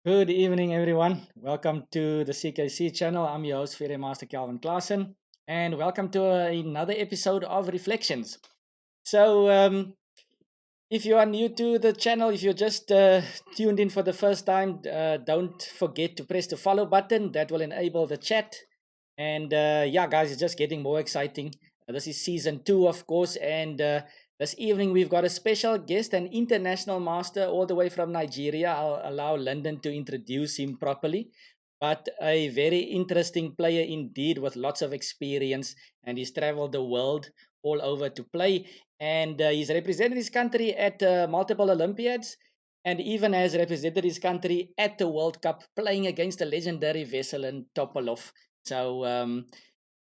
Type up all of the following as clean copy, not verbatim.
Good evening, everyone. Welcome to the CKC channel. I'm your host, Fire Master Calvin Klaassen, and welcome to another episode of Reflections. So, if you are new to the channel, if you're just tuned in for the first time, don't forget to press the follow button. That will enable the chat. And yeah, guys, it's just getting more exciting. This is season 2, of course, and this evening we've got a special guest, an international master all the way from Nigeria. I'll allow London to introduce him properly, but a very interesting player indeed with lots of experience, and he's traveled the world all over to play, and he's represented his country at multiple Olympiads. And even has represented his country at the World Cup, playing against the legendary Veselin Topalov. So,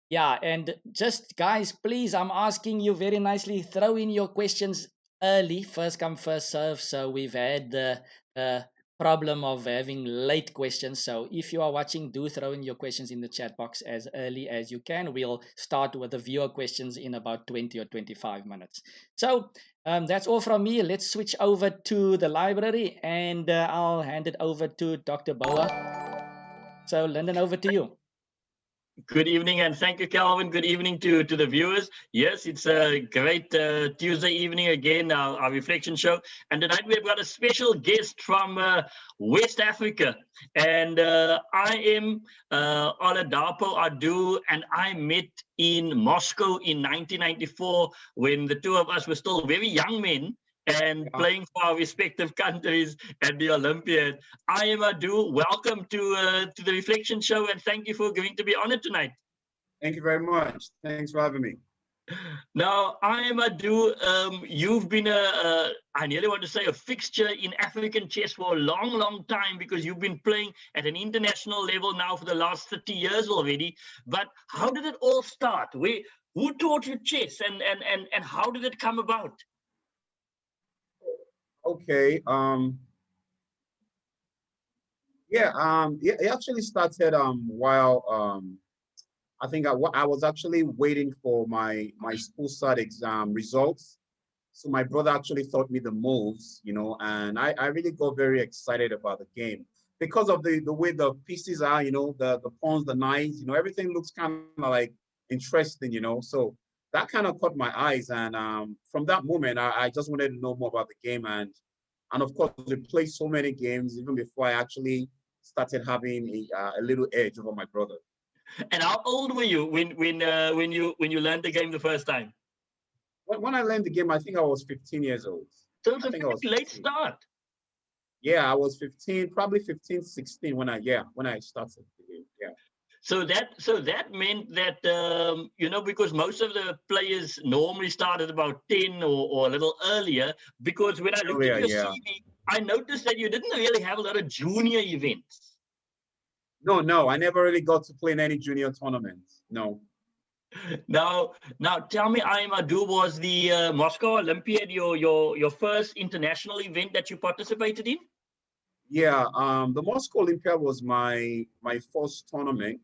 yeah, and just guys, please, I'm asking you very nicely, throw in your questions early, first come, first serve. So we've had the problem of having late questions. So if you are watching, do throw in your questions in the chat box as early as you can. We'll start with the viewer questions in about 20 or 25 minutes. So that's all from me. Let's switch over to the library and I'll hand it over to Dr. Bouah. So, Lyndon, over to you. Good evening, and thank you, Calvin. Good evening to the viewers. Yes, it's a great Tuesday evening again, our reflection show. And tonight we've got a special guest from West Africa. And IM Oladapo Adu and I met in Moscow in 1994 when the two of us were still very young men and playing for our respective countries at the Olympiad. IM Adu, welcome to the Reflection Show, and thank you for agreeing to be on it tonight. Thank you very much. Thanks for having me. Now, IM Adu, you've been I nearly want to say a fixture in African chess for a long, long time because you've been playing at an international level now for the last 30 years already. But how did it all start? Who taught you chess and how did it come about? Okay. It actually started while I think I was actually waiting for my school start exam results. So my brother actually taught me the moves, and I really got very excited about the game because of the way the pieces are, the pawns, the knights, everything looks kind of like interesting, So that kind of caught my eyes, and from that moment, I just wanted to know more about the game, and of course, we played so many games even before I actually started having a little edge over my brother. And how old were you when you learned the game the first time? When I learned the game, I think I was 15 years old. So it's a pretty late start. Yeah, I was 15, probably 15, 16 when I started the game. Yeah. So that meant that because most of the players normally start at about 10 or a little earlier. Because when I looked at your CV, I noticed that you didn't really have a lot of junior events. No, I never really got to play in any junior tournaments. No. Now tell me, IM Adu, was the Moscow Olympiad your first international event that you participated in? Yeah, the Moscow Olympiad was my first tournament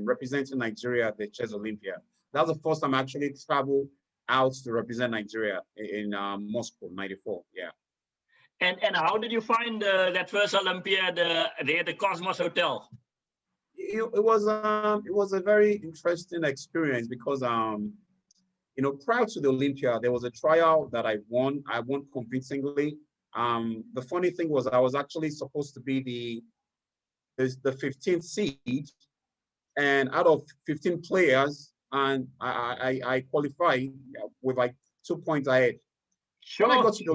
representing Nigeria at the Chess Olympiad. That was the first time I actually traveled out to represent Nigeria in Moscow, 94. Yeah. And how did you find that first Olympiad there at the Cosmos Hotel? It was a very interesting experience because prior to the Olympia, there was a trial that I won. I won convincingly. The funny thing was I was actually supposed to be the 15th seed, and out of 15 players, and I qualified with like 2 points ahead. Sure. When I got to the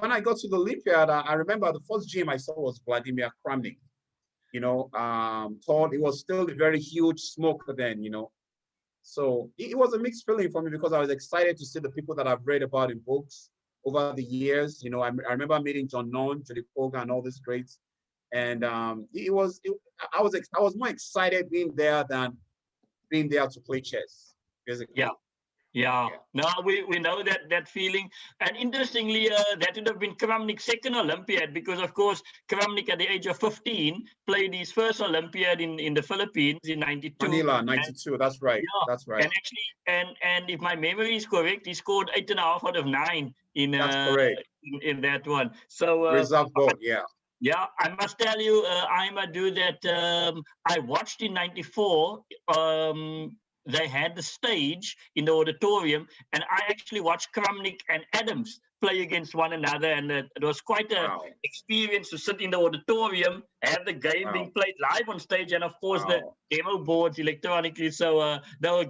when I got to the Olympiad, I remember the first gym I saw was Vladimir Kramnik. Thought it was still a very huge smoker then, So it was a mixed feeling for me because I was excited to see the people that I've read about in books over the years. I remember meeting John Nunn, Julie Koga, and all these greats. And I was more excited being there than being there to play chess, basically. Yeah. Now we know that feeling. And interestingly, that would have been Kramnik's second Olympiad because, of course, Kramnik at the age of 15 played his first Olympiad in the Philippines in 92. Manila, 92. That's right. Yeah. That's right. And actually, and if my memory is correct, he scored 8.5 out of 9 in that's correct. in that one. So reserve board, yeah. Yeah, I must tell you, IM Adu, that I watched in '94. They had the stage in the auditorium, and I actually watched Kramnik and Adams play against one another, and it was quite a Wow. experience to sit in the auditorium, have the game being Wow. played live on stage, and of course the Wow. demo boards electronically. So they were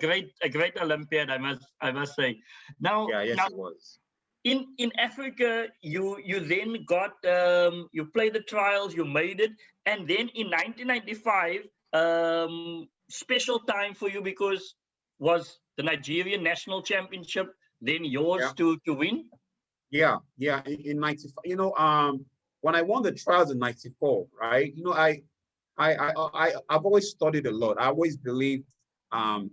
a great Olympiad, I must say. Now, Yeah, now yes, it was. in Africa, you then got you played the trials, you made it, and then in 1995, special time for you because was the Nigerian national championship then yours Yeah. to win? Yeah. In 95, when I won the trials in 94, right? I've always studied a lot. I always believed, um,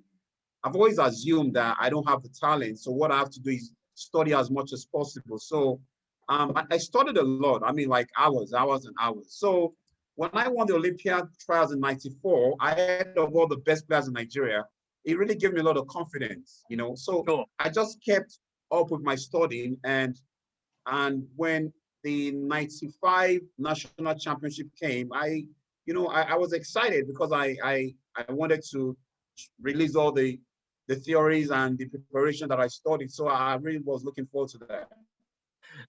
I've always assumed that I don't have the talent. So what I have to do is study as much as possible. So I studied a lot. I mean, like hours and hours. So when I won the Olympiad trials in 94, I had of all the best players in Nigeria. It really gave me a lot of confidence. So Sure. I just kept up with my studying, and when the 95 national championship came, I was excited because I wanted to release all the theories and the preparation that I studied. So I really was looking forward to that.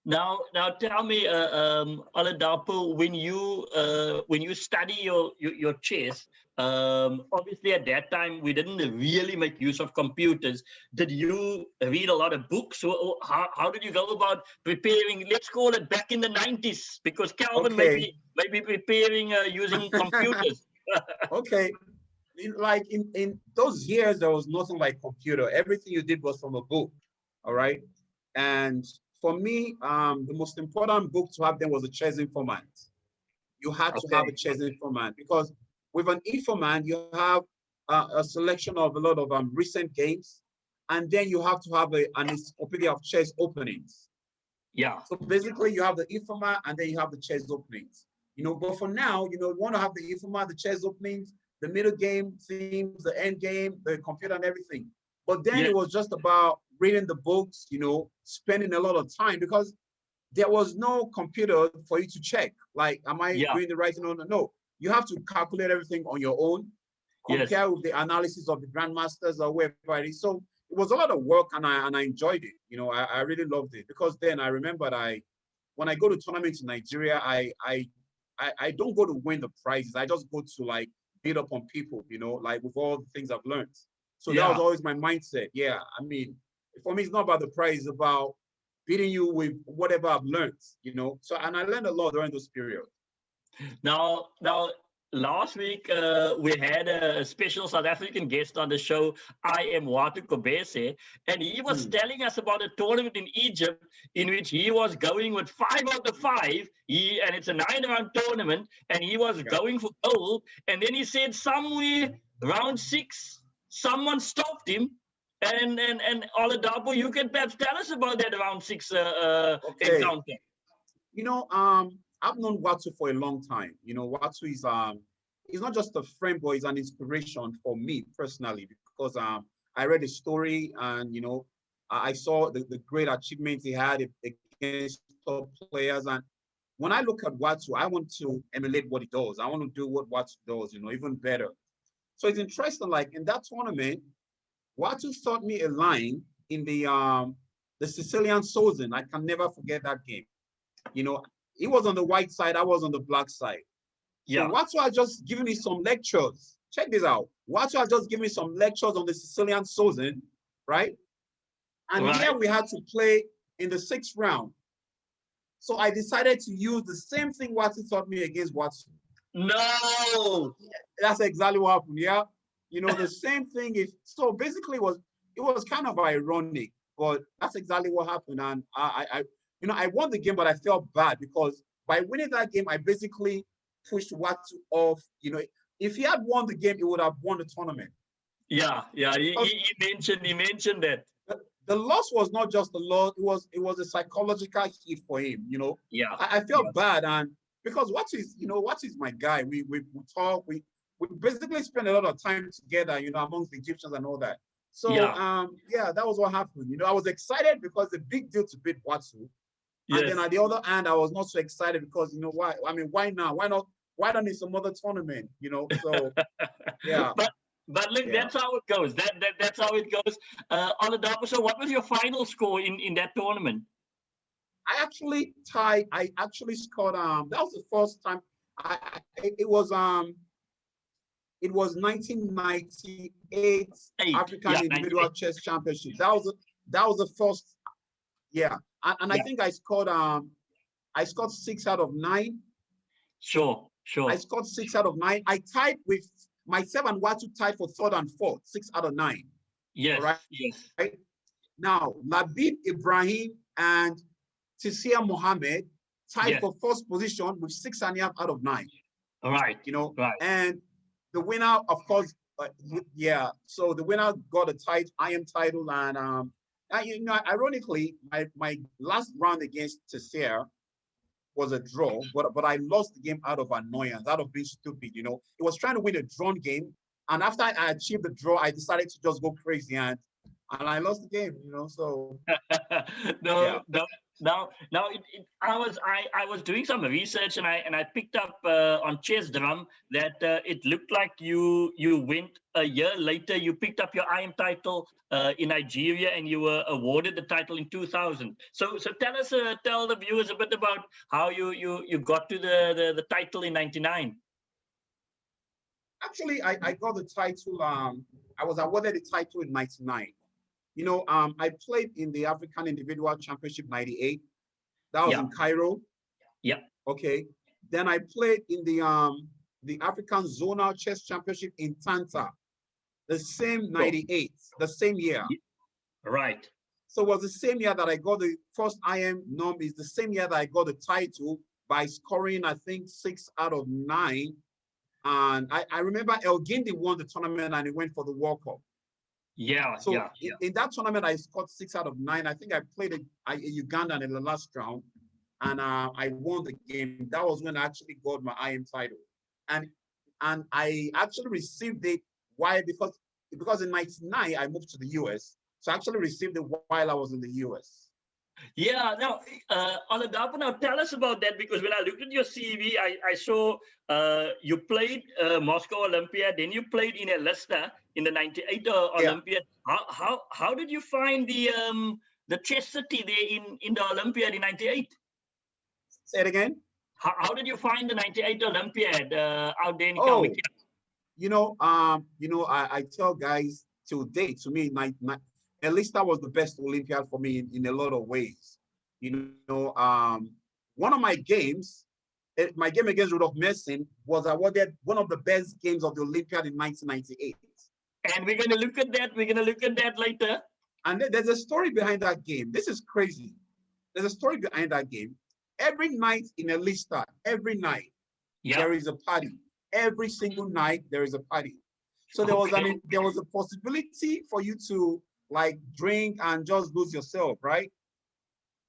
Now tell me, Oladapo, when you study your chess, obviously at that time we didn't really make use of computers. Did you read a lot of books? How did you go about preparing? Let's call it back in the '90s, because Calvin Okay. may be preparing using computers. Okay. In those years, there was nothing like computer. Everything you did was from a book. All right. And for me, the most important book to have then was a chess informant. You had to have a Okay. chess informant because with an informant, you have a selection of a lot of recent games, and then you have to have an encyclopedia of chess openings. Yeah. So basically, you have the informant and then you have the chess openings. But for now, you want to have the informant, the chess openings, the middle game themes, the end game, the computer and everything. But then it Yes. was just about reading the books, spending a lot of time because there was no computer for you to check. Like, am I Yeah. doing the right thing? No. You have to calculate everything on your own, Yes. compare with the analysis of the grandmasters or wherever it is. So it was a lot of work, and I enjoyed it. I really loved it because then I remembered when I go to tournaments in Nigeria, I don't go to win the prizes. I just go to like beat up on people, like with all the things I've learned. So that was Yeah. always my mindset. Yeah, I mean, for me, it's not about the prize; it's about beating you with whatever I've learned. So, and I learned a lot during those periods. Now, last week we had a special South African guest on the show, IM Kobese, and he was Hmm. telling us about a tournament in Egypt in which he was going with 5 out of 5. And it's a 9-round tournament, and he was Yeah. going for gold. And then he said somewhere round 6, someone stopped him. And Oladapo, you can perhaps tell us about that round 6 Okay. encounter. I've known Watu for a long time. Watu is he's not just a friend, but he's an inspiration for me personally because I read his story, and I saw the great achievements he had against top players. And when I look at Watu, I want to emulate what he does. I want to do what Watu does, even better. So it's interesting. Like in that tournament, Watu taught me a line in the Sicilian Sozin. I can never forget that game. You know, he was on the white side, I was on the black side. So Yeah. Watu had just given me some lectures. Check this out. Watu had just given me some lectures on the Sicilian Sozin, right? And here Right. we had to play in the 6th round. So I decided to use the same thing Watu taught me against Watu. No. That's exactly what happened. Yeah. The same thing is so basically it was kind of ironic, but that's exactly what happened. And I won the game, but I felt bad because by winning that game, I basically pushed Watu off. If he had won the game, he would have won the tournament. Yeah. Because He mentioned that. the loss was not just a loss, it was a psychological hit for him. Yeah. I Yeah. felt bad, and because what is my guy. We talk, we basically spend a lot of time together, amongst the Egyptians and all that. So Yeah. yeah, that was what happened. I was excited because it's a big deal to beat Watsu. And then at the other hand, I was not so excited because, you know, why? I mean, why now? Why not? Why don't need some other tournament? You know, so yeah. But look, Yeah. that's how it goes. That's how it goes. Oladapo, so what was your final score in that tournament? I actually tied. I actually scored. That was the first time. It was 1998 African Individual Chess Championship. That was the first. Yeah, and I think I scored 6 out of 9. Sure. I scored 6 out of 9. I tied with myself and Watu tied for 3rd and 4th, 6 out of 9. Yes. Right. Yes. Right. Now, Labib Ibrahim and Tisia Mohammed tied for 1st position with 6.5 out of 9. All right. You know, right. And the winner, of course, yeah. So the winner got a IM title, and you know, ironically, my last round against Tisia was a draw, but I lost the game out of annoyance, out of being stupid. You know, it was trying to win a drawn game, and after I achieved the draw, I decided to just go crazy, and I lost the game. You know, so no. Now, I was doing some research and I picked up on Chess Drum that it looked like you went a year later. You picked up your IM title in Nigeria and you were awarded the title in 2000. So tell the viewers a bit about how you got to the title in 99. Actually, I got the title. I was awarded the title in 99. You know, I played in the African Individual Championship 98. That was in Cairo. Yeah. Okay. Then I played in the African Zonal Chess Championship in Tanta, the same 98, the same year. Right. So it was the same year that I got the first IM norm. Is the same year that I got the title by scoring, I think, 6 out of 9. And I remember El Gindi won the tournament and he went for the World Cup. Yeah. So in that tournament, I scored 6 out of 9. I think I played a Ugandan in the last round, and I won the game. That was when I actually got my IM title, and I actually received it. Why? Because in '99 I moved to the US, so I actually received it while I was in the US. Yeah, now, Oladapo, now tell us about that, because when I looked at your CV, I saw you played Moscow Olympiad, then you played in Elista in the 98 Olympiad. How did you find the chess city there in the Olympiad in 98? Say it again. How did you find the 98 Olympiad out there in you know, I tell guys till date, to me, at least that was the best Olympiad for me in a lot of ways. You know, one of my games, my game against Rudolf Mersin, was awarded one of the best games of the Olympiad in 1998. And we're going to look at that. We're going to look at that later. And there's a story behind that game. This is crazy. There's a story behind that game. Every night in Elista, every night, there is a party. Every single night, there is a party. So there was a possibility for you to like drink and just lose yourself, right?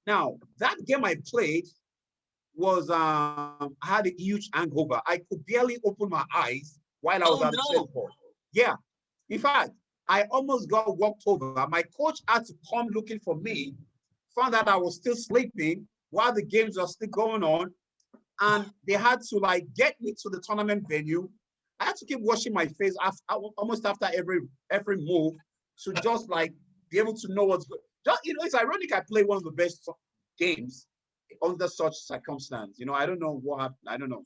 Now, that game I played was, I had a huge hangover. I could barely open my eyes while I was at the chessboard. Yeah. In fact, I almost got walked over. My coach had to come looking for me, found out I was still sleeping while the games were still going on. And they had to like get me to the tournament venue. I had to keep washing my face almost after every move to just like be able to know what's good. Just, you know, it's ironic I played one of the best games under such circumstance. You know, I don't know what happened. I don't know.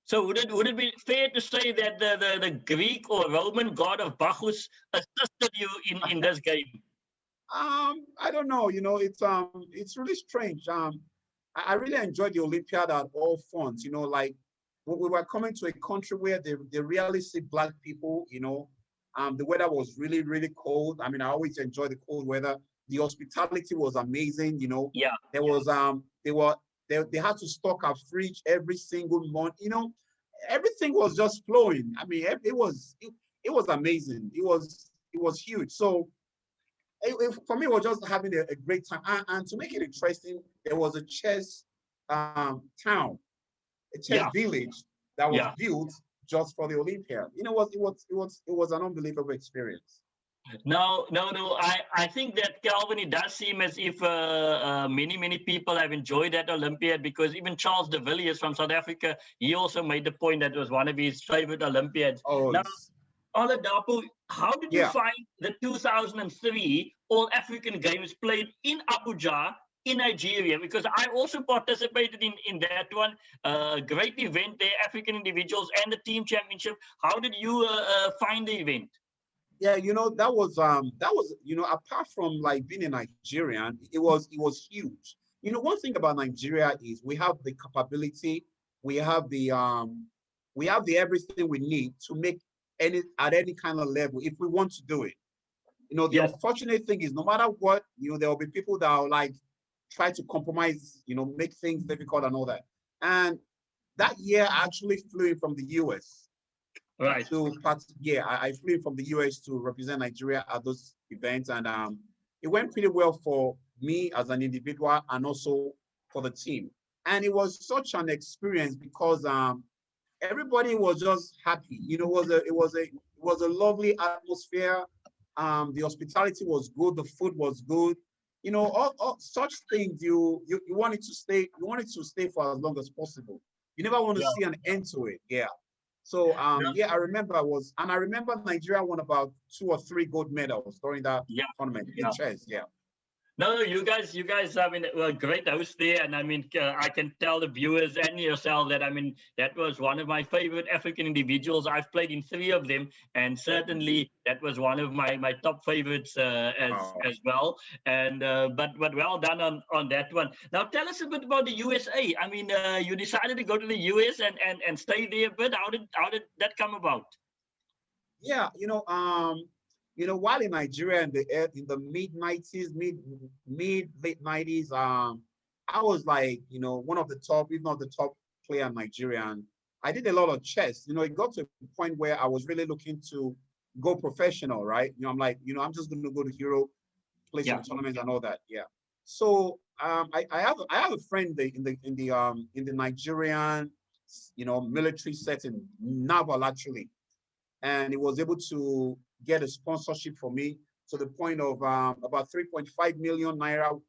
So would it be fair to say that the Greek or Roman god of Bacchus assisted you in this game? I don't know. You know, it's really strange. I really enjoyed the Olympiad at all fronts. You know, like we were coming to a country where they rarely see Black people. You know, the weather was really, really cold. I mean, I always enjoy the cold weather. The hospitality was amazing. You know, there was they had to stock our fridge every single month. You know, everything was just flowing. I mean, it was amazing. It was huge. So for me, it was just having a great time. And to make it interesting, there was a chess town, a chess village that was built just for the Olympiad. You know what? It was an unbelievable experience. No, no, no. I think that Calvin, it does seem as if many people have enjoyed that Olympiad, because even Charles de Villiers from South Africa, he also made the point that was one of his favorite Olympiads. Oh, Now, Oladapo, how did you yeah. find the 2003 All African Games played in Abuja, in Nigeria? Because I also participated in that one. Great event there, African individuals and the team championship. How did you find the event? Yeah, that was apart from like being a Nigerian, it was huge. One thing about Nigeria is we have the capability, we have the everything we need to make any kind of level if we want to do it. The Yes. unfortunate thing is no matter what, there will be people that will like try to compromise, make things difficult and all that. And that year I actually flew in from the US Right. yeah, I flew in from the US to represent Nigeria at those events, and it went pretty well for me as an individual and also for the team. And it was such an experience because everybody was just happy. It was a lovely atmosphere. The hospitality was good, the food was good. All such things you wanted to stay for as long as possible. You never want to Yeah. see an end to it. Yeah. So yeah, I remember Nigeria won about 2 or 3 gold medals during that Yeah. tournament in Yeah. chess. Yeah. No, no, you guys, I mean, were a great host there, and I mean, I can tell the viewers and yourself that I mean that was one of my favorite African individuals. I've played in 3 of them, and certainly that was one of my top favorites Wow. as well. And but well done on that one. Now tell us a bit about the USA. I mean, you decided to go to the US and stay there a bit. How did that come about? Yeah, while in Nigeria in the mid 90s, mid late 90s, I was like, one of the top, if not the top player in Nigeria. And I did a lot of chess. It got to a point where I was really looking to go professional, right? I'm like, I'm just going to go to Europe, play some Yeah. tournaments and all that. Yeah. So I have a friend in the Nigerian, military setting, naval actually, and he was able to get a sponsorship for me to the point of about 3.5 million naira.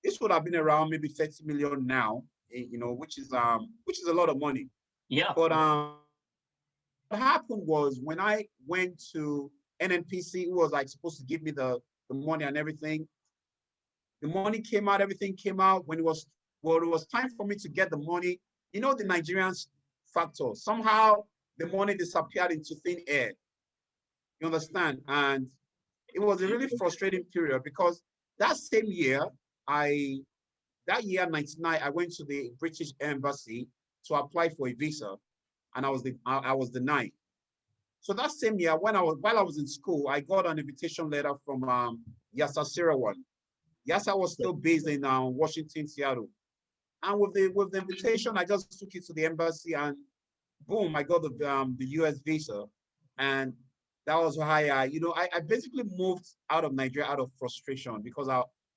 This would have been around maybe 30 million now, which is a lot of money. Yeah. But what happened was when I went to NNPC, who was like supposed to give me the money and everything, the money came out, everything came out. When it was time for me to get the money, the Nigerian factor. Somehow the money disappeared into thin air. You understand? And it was a really frustrating period because that same year, I that year 99, I went to the British Embassy to apply for a visa, and I was denied. So that same year, while I was in school, I got an invitation letter from Yasa Sirawan. Yasa was still based in Washington, Seattle. And with the invitation, I just took it to the embassy, and boom, I got the US visa. And that was why I basically moved out of Nigeria out of frustration because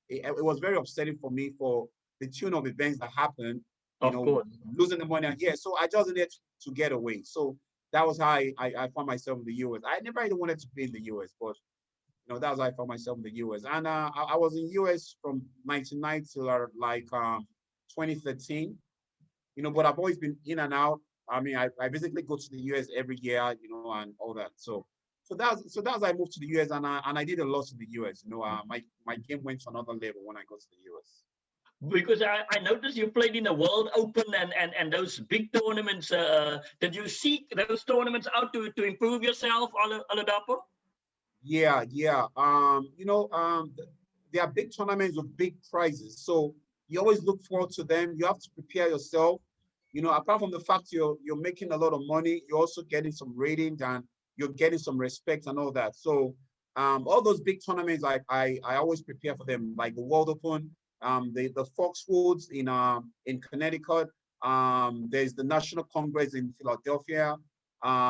it was very upsetting for me for the tune of events that happened, Of course. losing the money. Yeah, so I just needed to get away. So that was how I found myself in the US. I never even wanted to be in the US, but that was how I found myself in the US. And I was in US from 99 till like 2013. But I've always been in and out. I mean, I basically go to the US every year, and all that. So that's I moved to the US, and I did a lot in the US. My game went to another level when I got to the US. Because I noticed you played in the World Open and those big tournaments. Did you seek those tournaments out to improve yourself, Oladapo? Yeah, yeah. There are big tournaments with big prizes, so you always look forward to them. You have to prepare yourself. Apart from the fact you're making a lot of money, you're also getting some ratings and you're getting some respect and all that. So all those big tournaments, I always prepare for them, like the World Open, the Foxwoods in Connecticut. There's the National Congress in Philadelphia.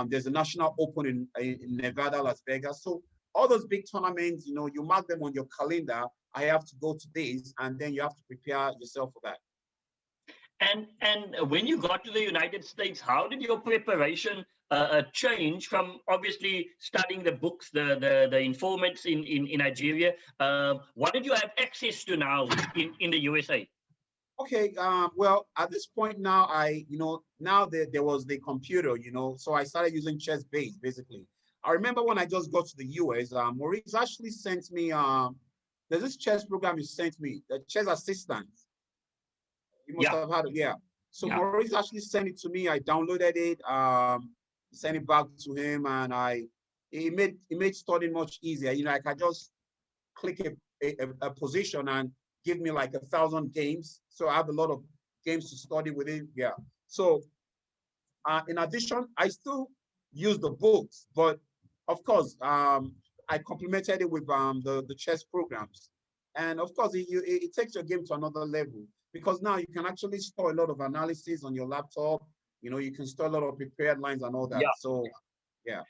There's a National Open in Nevada, Las Vegas. So all those big tournaments, you mark them on your calendar. I have to go to this, and then you have to prepare yourself for that. And when you got to the United States, how did your preparation change from obviously studying the books, the informants in Nigeria? What did you have access to now in the USA? Okay, well, at this point now, now there was the computer, so I started using chess base, basically. I remember when I just got to the US, Maurice actually sent me, there's this chess program he sent me, the chess assistant. You must Yeah, have had it, yeah. So yeah. Maurice actually sent it to me. I downloaded it, sent it back to him, and it made studying much easier. I can just click a position and give me like 1,000 games. So I have a lot of games to study within. Yeah. So in addition, I still use the books, but of course, I complemented it with the chess programs. And of course, it takes your game to another level because now you can actually store a lot of analysis on your laptop. You can store a lot of prepared lines and all that. Yeah. So, yeah.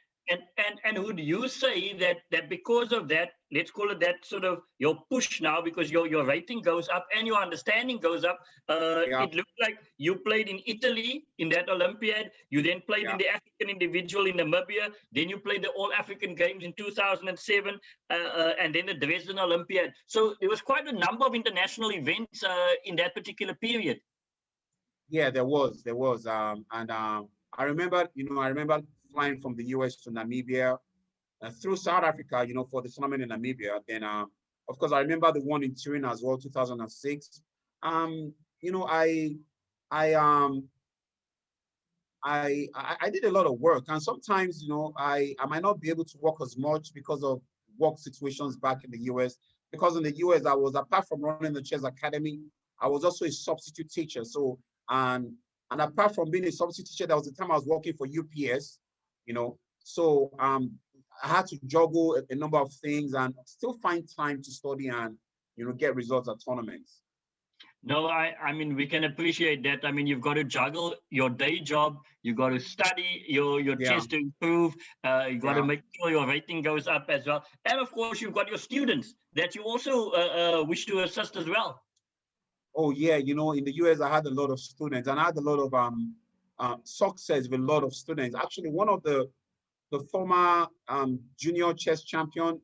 And would you say that because of that, let's call it that sort of your push now, because your rating goes up and your understanding goes up. Yeah. It looked like you played in Italy in that Olympiad. You then played in Yeah. the African individual in Namibia. Then you played the All African Games in 2007, and then the Dresden Olympiad. So there was quite a number of international events in that particular period. Yeah, there was. And I remember flying from the US to Namibia, through South Africa, for the tournament in Namibia. Then, of course, I remember the one in Turin as well, 2006. Um, you know, I, I, um, I did a lot of work, and sometimes, I might not be able to work as much because of work situations back in the US. Because in the US, I was, apart from running the chess academy, I was also a substitute teacher. So, and and apart from being a substitute teacher, there was a time I was working for UPS. So I had to juggle a number of things and still find time to study and get results at tournaments. No, I mean, we can appreciate that. I mean, you've got to juggle your day job, you got to study your Yeah, chess to improve, you got to yeah. make sure your rating goes up as well. And of course, you've got your students that you also wish to assist as well. Oh yeah, in the US, I had a lot of students, and I had a lot of success with a lot of students. Actually, one of the former junior chess champion,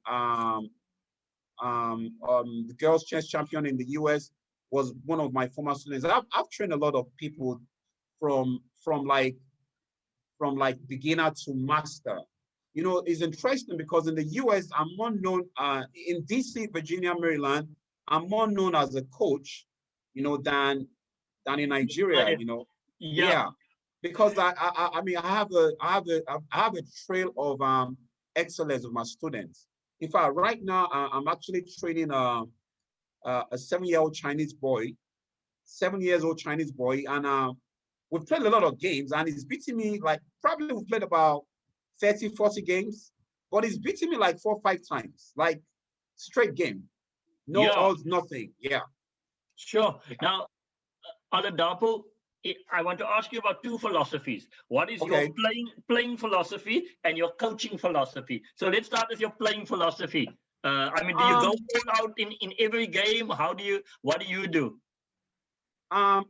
the girls chess champion in the US, was one of my former students. I've trained a lot of people from from like beginner to master. It's interesting because in the US, I'm more known, in DC, Virginia, Maryland, I'm more known as a coach, than in Nigeria. Yeah. Yeah, because I mean, I have a trail of excellence with my students. In fact, right now, I'm actually training a 7-year-old Chinese boy, 7 years old Chinese boy, and we've played a lot of games, and he's beating me, like, probably we've played about 30, 40 games, but he's beating me like 4 or 5 times, like straight game. No Yeah, odds, nothing. Yeah. sure. Now, Oladapo, I want to ask you about two philosophies. What is your Okay. playing philosophy and your coaching philosophy? So let's start with your playing philosophy. I mean, do you go Um, all out in every game? What do you do?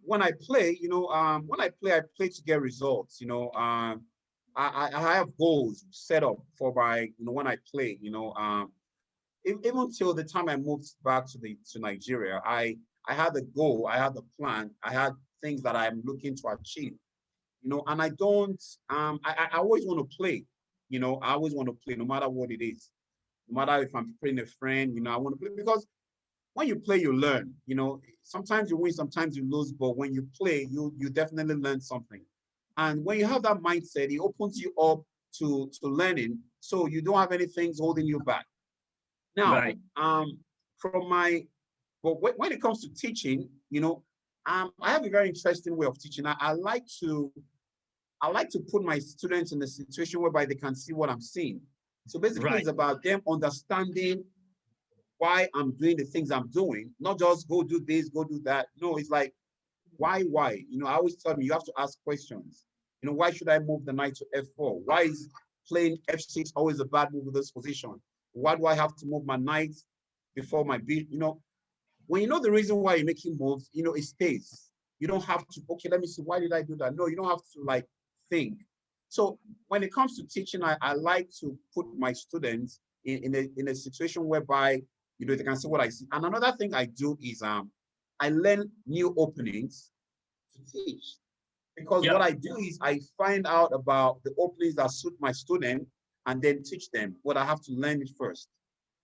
when I play, I play to get results. I have goals set up for my, when I play. Even till the time I moved back to Nigeria, I had a goal, I had a plan, I had things that I'm looking to achieve. And I don't, I always want to play. I always want to play, no matter what it is, no matter if I'm playing a friend. I want to play because when you play, you learn. Sometimes you win, sometimes you lose, but when you play, you definitely learn something. And when you have that mindset, it opens you up to learning, so you don't have anything holding you back. Now, Right. from my, but when it comes to teaching, I have a very interesting way of teaching. I like to put my students in a situation whereby they can see what I'm seeing. So basically, Right. it's about them understanding why I'm doing the things I'm doing, not just go do this, go do that. No, it's like, why? I always tell them you have to ask questions. Why should I move the knight to f4? Why is playing f6 always a bad move in this position? Why do I have to move my knight before my b? When you know the reason why you're making moves, it stays. You don't have to, okay, let me see, why did I do that? No, you don't have to like think. So when it comes to teaching, I like to put my students in a situation whereby, you know, they can see what I see. And another thing I do is I learn new openings to teach. Because Yeah. what I do is I find out about the openings that suit my student and then teach them, but I have to learn it first.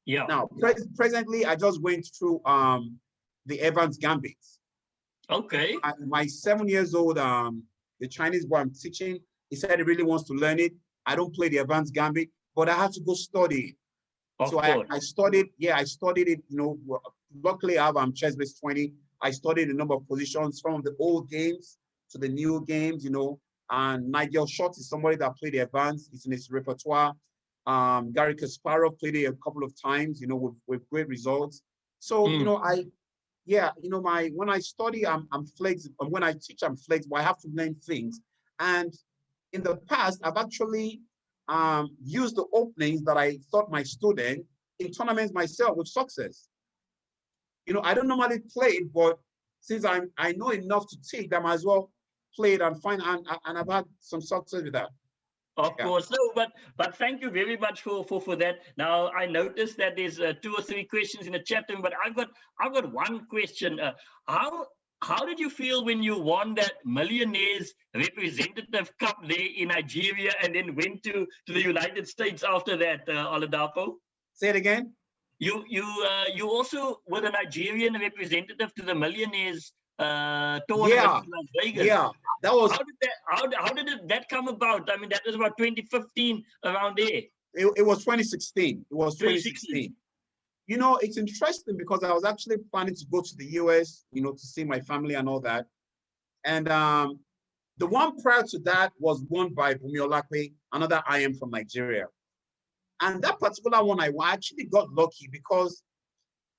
Yeah. Now, presently, I just went through the Evans Gambit. Okay. My 7 years old, the Chinese boy I'm teaching, he said he really wants to learn it. I don't play the Evans Gambit, but I had to go study. Of So course. I studied, yeah, I studied it, you know, luckily I have chess base 20. I studied a number of positions from the old games to the new games, you know, and Nigel Short is somebody that played the advanced, it's in his repertoire. Gary Kasparov played it a couple of times, you know, with great results. So, you know, yeah, you know, when I study, I'm flexible. When I teach, I'm flexible. I have to learn things. And in the past, I've actually used the openings that I taught my student in tournaments myself with success. You know, I don't normally play it, but since I know enough to teach, I might as well play it and find and I've had some success with that. Of Yeah. course, no, but thank you very much for that. Now I noticed that there's 2 or 3 questions in the chat room, but I've got one question. How did you feel when you won that Millionaires Representative Cup there in Nigeria and then went to the United States after that, Oladapo? Say it again. You also were the Nigerian representative to the Millionaires tournament Yeah, in Las Vegas. yeah. That was How did that come about? I mean, that was about 2015 around there. it was 2016. It was 2016. 2016. You know, it's interesting because I was actually planning to go to the US, you know, to see my family and all that. And the one prior to that was won by Bumi Olakwe, another IM from Nigeria. And that particular one, I actually got lucky because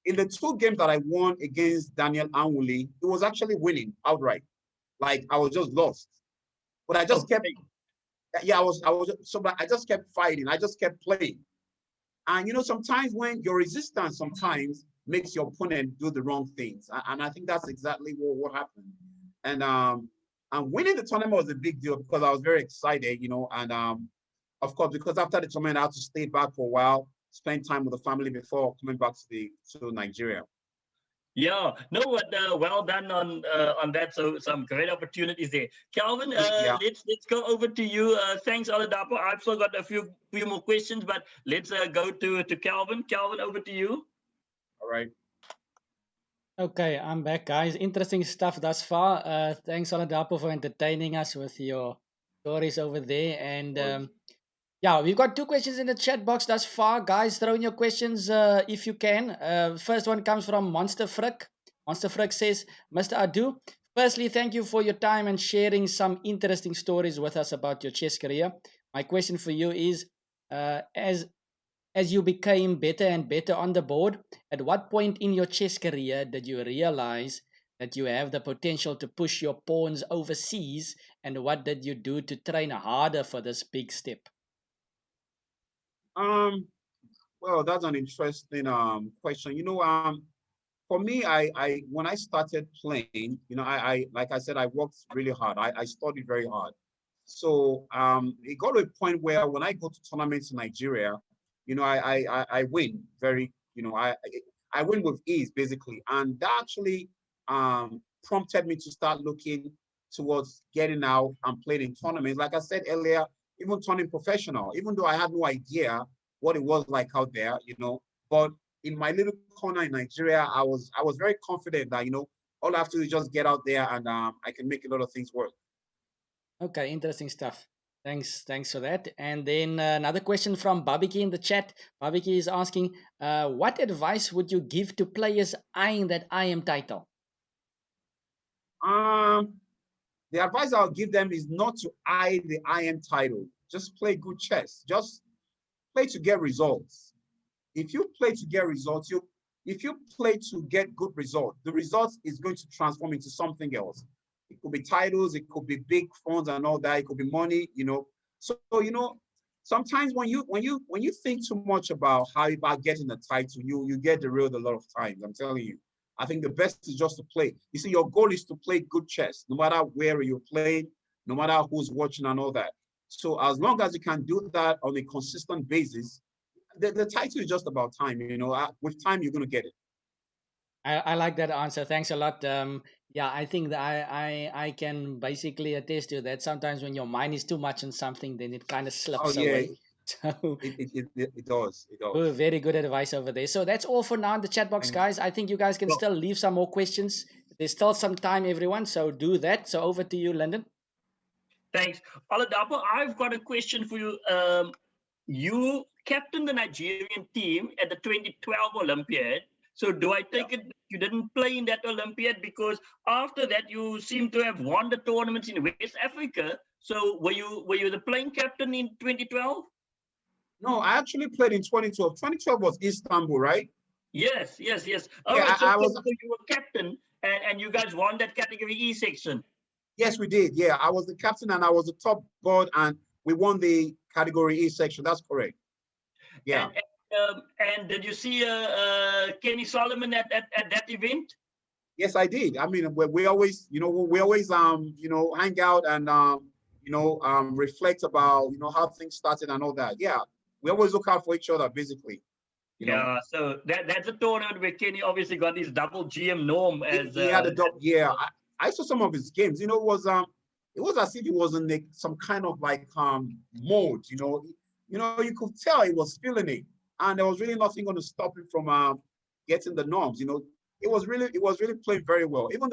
in the 2 games that I won against Daniel Anwuli, it was actually winning outright. Like I was just lost, but I just kept. Yeah, but I just kept fighting. I just kept playing. And you know, sometimes when your resistance sometimes makes your opponent do the wrong things, and I think that's exactly what happened. And winning the tournament was a big deal because I was very excited, you know, and of course, because after the tournament, I had to stay back for a while, spend time with the family before coming back to Nigeria. Yeah, no, but well done on that. So some great opportunities there. Calvin, Yeah. let's go over to you. Thanks, Oladapo. I've still got a few more questions, but let's go to Calvin. Calvin, over to you. All right. Okay, I'm back, guys. Interesting stuff thus far. Thanks, Oladapo, for entertaining us with your stories over there. And yeah, we've got 2 questions in the chat box thus far. Guys, throw in your questions if you can. First one comes from Monster Frick. Monster Frick says, Mr. Adu, firstly, thank you for your time and sharing some interesting stories with us about your chess career. My question for you is, as you became better and better on the board, at what point in your chess career did you realize that you have the potential to push your pawns overseas, and what did you do to train harder for this big step? Well, that's an interesting question. You know, for me, I when I started playing, you know, I like I said, I worked really hard. I studied very hard. So it got to a point where when I go to tournaments in Nigeria, you know, I win very, you know, I win with ease basically, and that actually prompted me to start looking towards getting out and playing in tournaments. Like I said earlier, even turning professional, even though I had no idea what it was like out there, you know, but in my little corner in Nigeria, I was very confident that, you know, all I have to do is just get out there and I can make a lot of things work. Okay, interesting stuff. Thanks for that. And then another question from Babiki in the chat. Babiki is asking, what advice would you give to players eyeing that IM title? The advice I'll give them is not to eye the IM title. Just play good chess. Just play to get results. If you play to get results, if you play to get good results, the results is going to transform into something else. It could be titles, it could be big funds and all that, it could be money, you know. So you know, sometimes when you think too much about getting a title, you get derailed a lot of times. I'm telling you. I think the best is just to play. You see, your goal is to play good chess, no matter where you're playing, no matter who's watching and all that. So as long as you can do that on a consistent basis, the title is just about time. With time, you're going to get it. I like that answer. Thanks a lot. Yeah, I think that I can basically attest to that. Sometimes when your mind is too much on something, then it kind of Oh, slips yeah, away. So it does. It oh, does. very good advice over there. So that's all for now in the chat box, And guys. I think you guys can Well, still leave some more questions. There's still some time, everyone. So do that. So over to you, Lyndon. thanks. Oladapo, I've got a question for you. You captained the Nigerian team at the 2012 Olympiad. So do I yeah. take it you didn't play in that Olympiad because after that you seem to have won the tournaments in West Africa? So were you the playing captain in 2012? No, I actually played in 2012. 2012 was Istanbul, right? Yes, yes, yes. All Yeah, right, so, I so, was. so you were captain and you guys won that category E section. Yes, we did. Yeah, I was the captain and I was the top board, and we won the category E section. That's correct. Yeah. And did you see Kenny Solomon at that event? Yes, I did. I mean, we always, hang out and reflect about how things started and all that. Yeah, we always look out for each other, basically. Yeah, so that's a tournament where Kenny obviously got his double GM norm as He had a dog. Yeah, I saw some of his games. It was as if he was in some kind of like mode. You could tell he was feeling it, and there was really nothing going to stop him from getting the norms. It was really playing very well. Even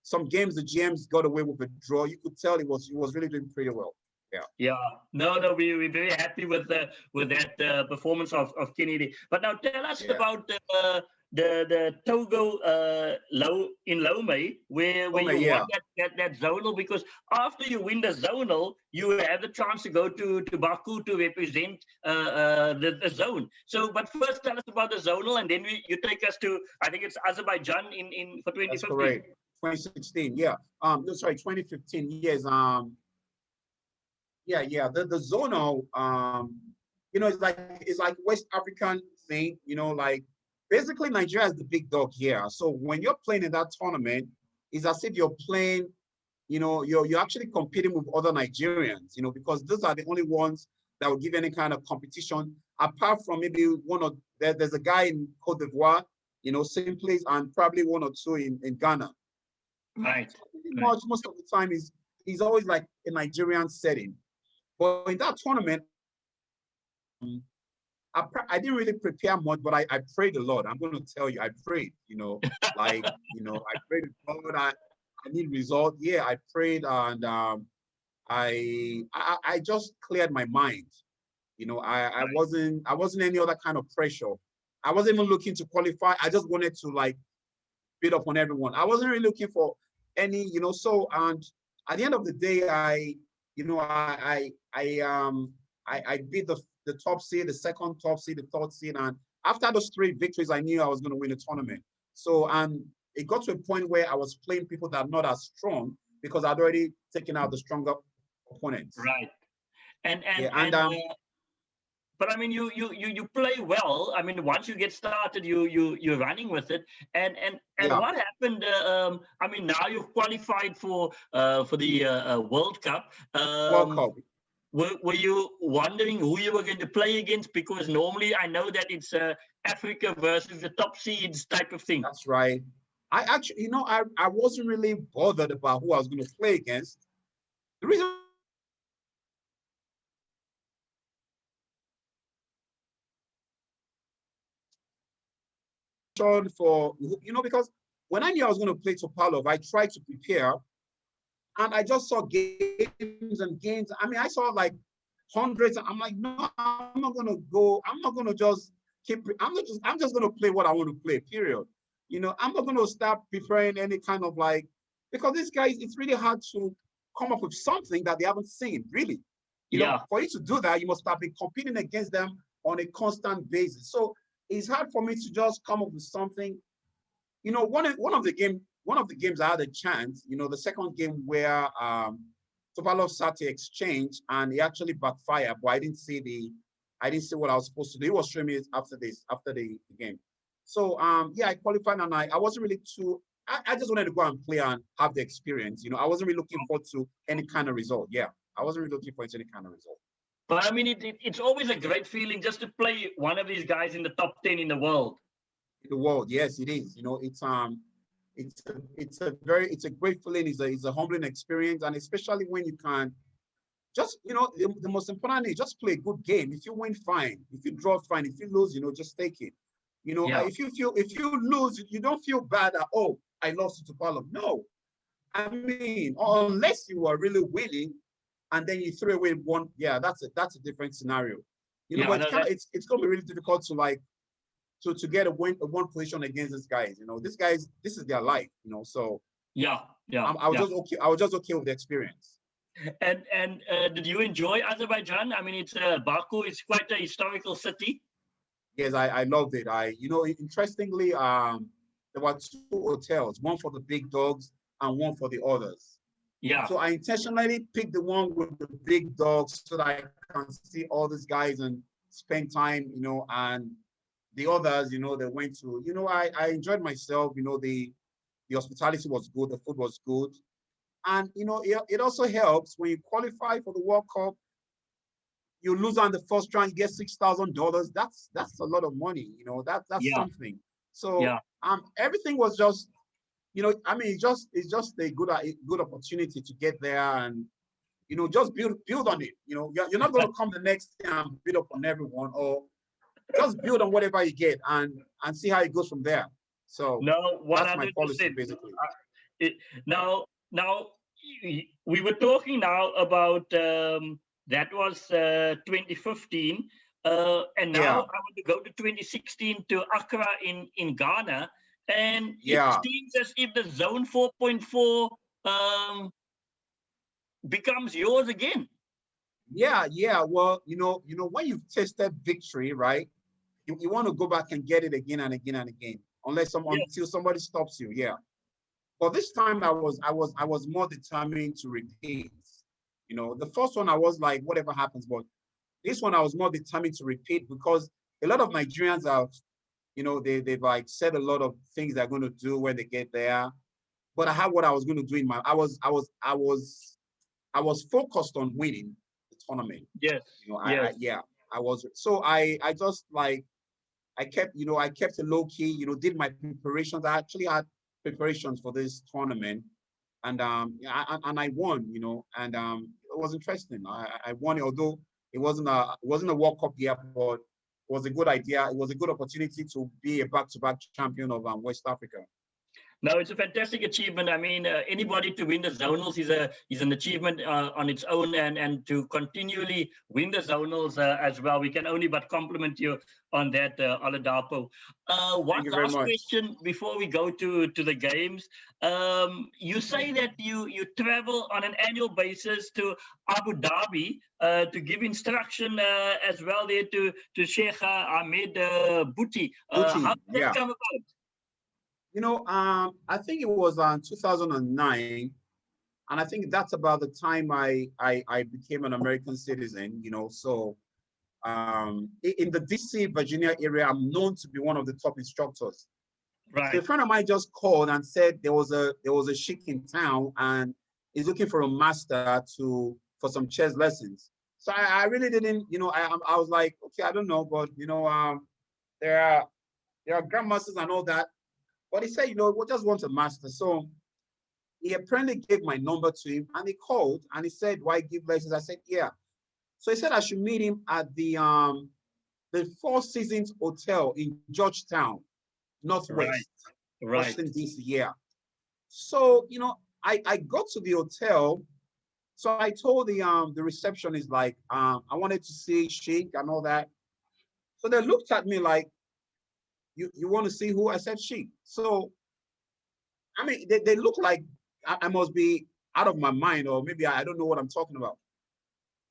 some games the GMs got away with a draw. You could tell he was really doing pretty well. Yeah. yeah. No, we're very happy with that performance of Kennedy. But now tell us Yeah. about the Togo in Lomé where Oh, you won yeah. that zonal, because after you win the zonal you have the chance to go to Baku to represent the zone. So but first tell us about the zonal, and then you take us to, I think it's Azerbaijan in for That's 2015. correct. 2016. Yeah. No, sorry, 2015. Yes. Yeah. The zonal, it's like West African thing, like basically Nigeria is the big dog here. So when you're playing in that tournament, it's as if you're playing, you're actually competing with other Nigerians, because those are the only ones that will give any kind of competition, apart from maybe there's a guy in Cote d'Ivoire, same place, and probably one or two in Ghana. Right. So pretty Right. much most of the time is always like a Nigerian setting. But in that tournament, I didn't really prepare much, but I prayed a lot. I'm going to tell you, I prayed, I prayed a lot. I need result. Yeah, I prayed, and I just cleared my mind. I wasn't any other kind of pressure. I wasn't even looking to qualify. I just wanted to like beat up on everyone. I wasn't really looking for any, so, and at the end of the day, I beat the top seed, the second top seed, the third seed, and after those three victories, I knew I was going to win the tournament. So, and it got to a point where I was playing people that are not as strong because I'd already taken out the stronger opponents. Right. And Yeah, and and and but I mean, you play well. I mean, once you get started, you're running with it. And yeah, what happened? I mean, now you've qualified for the World Cup. World Cup. Were you wondering who you were going to play against? Because normally I know that it's Africa versus the top seeds type of thing. That's right. I actually, I wasn't really bothered about who I was going to play against. The reason for, because when I knew I was going to play Topalov, I tried to prepare, and I just saw games and games. I mean, I saw like hundreds. I'm like, no, I'm not going to go. I'm not going to just I'm just going to play what I want to play, period. I'm not going to start preparing any kind of like, because these guys, it's really hard to come up with something that they haven't seen, really. Yeah. For you to do that, you must have been competing against them on a constant basis. So it's hard for me to just come up with something. One of the games I had a chance, the second game where Topalov sat to exchange and he actually backfired, but I didn't see what I was supposed to do. He was showing me after the game. So yeah, I qualified, and I wasn't really too. I just wanted to go and play and have the experience. You know, I wasn't really looking forward to any kind of result. Yeah, I wasn't really looking forward to any kind of result. But I mean, it's always a great feeling just to play one of these guys in the top 10 in the world. In the world, yes, it is. You know, it's a great feeling. It's a humbling experience, and especially when you can just, you know, the most important is just play a good game. If you win, fine. If you draw, fine. If you lose, you know, just take it. You know, Yeah. if you lose, you don't feel bad that, oh, I lost to Tupalo. No, I mean, unless you are really winning and then you throw away one, yeah, that's a different scenario. You know, Yeah, but no, that, it's gonna be really difficult to like to get a one position against these guys. You know, these guys, this is their life. You know, so yeah, yeah, I was yeah. just okay. I was just okay with the experience. And did you enjoy Azerbaijan? I mean, it's Baku is quite a historical city. Yes, I loved it. You know, interestingly, there were two hotels, one for the big dogs and one for the others. Yeah, So I intentionally picked the one with the big dogs so that I can see all these guys and spend time, you know, and the others, you know, they went to, you know, I enjoyed myself, you know, the hospitality was good, the food was good. And, you know, it also helps when you qualify for the World Cup, you lose on the first round, you get $6,000. That's a lot of money, you know, that's yeah, something. So yeah. everything was just, you know, I mean, it's just a good opportunity to get there and, you know, just build on it. You know, you're not going to come the next day and build up on everyone, or just build on whatever you get and see how it goes from there. So No, that's my policy 100%. basically. It, now we were talking now about that was 2015, and now Yeah, I want to go to 2016 to Accra in Ghana, and it yeah, seems as if the Zone 4.4 um, becomes yours again. yeah. Well, when you've tasted victory, right? You want to go back and get it again and again and again, Yeah, until somebody stops you. Yeah. But this time I was more determined to repeat. You know, the first one I was like, whatever happens, but this one I was more determined to repeat because a lot of Nigerians have, you know, they've like said a lot of things they're going to do when they get there. But I had what I was going to do in my I was focused on winning the tournament. yes, You know, yes. yeah, I was. So I just like I kept it low key, you know, did my preparations. I actually had preparations for this tournament, and and I won, you know, and it was interesting. I won it, although it wasn't a World Cup year, but it was a good idea. It was a good opportunity to be a back-to-back champion of West Africa. No, it's a fantastic achievement. I mean, anybody to win the zonals is an achievement on its own, and to continually win the zonals as well. We can only but compliment you on that, Oladapo. One Thank you very last much. question before we go to the games. You say that you travel on an annual basis to Abu Dhabi to give instruction as well there to Sheikh Ahmed Bouti. How Gucci, did that yeah. come about? You know, I think it was 2009, and I think that's about the time I became an American citizen. You know, so in the DC, Virginia area, I'm known to be one of the top instructors. So a Right. friend of mine just called and said there was a sheik in town and he's looking for a master for some chess lessons. So I really didn't, you know, I was like, okay, I don't know, but you know, there are grandmasters and all that. But he said, you know, we just want a master. So he apparently gave my number to him and he called and he said, why give lessons? I said, yeah. So he said I should meet him at the Four Seasons Hotel in Georgetown, Right. Northwest, Right. Washington, D.C. Yeah. So, you know, I got to the hotel. So I told the receptionist like I wanted to see Sheik and all that. So they looked at me like, you want to see who? I said Sheik. So I mean they look like I must be out of my mind, or maybe I don't know what I'm talking about.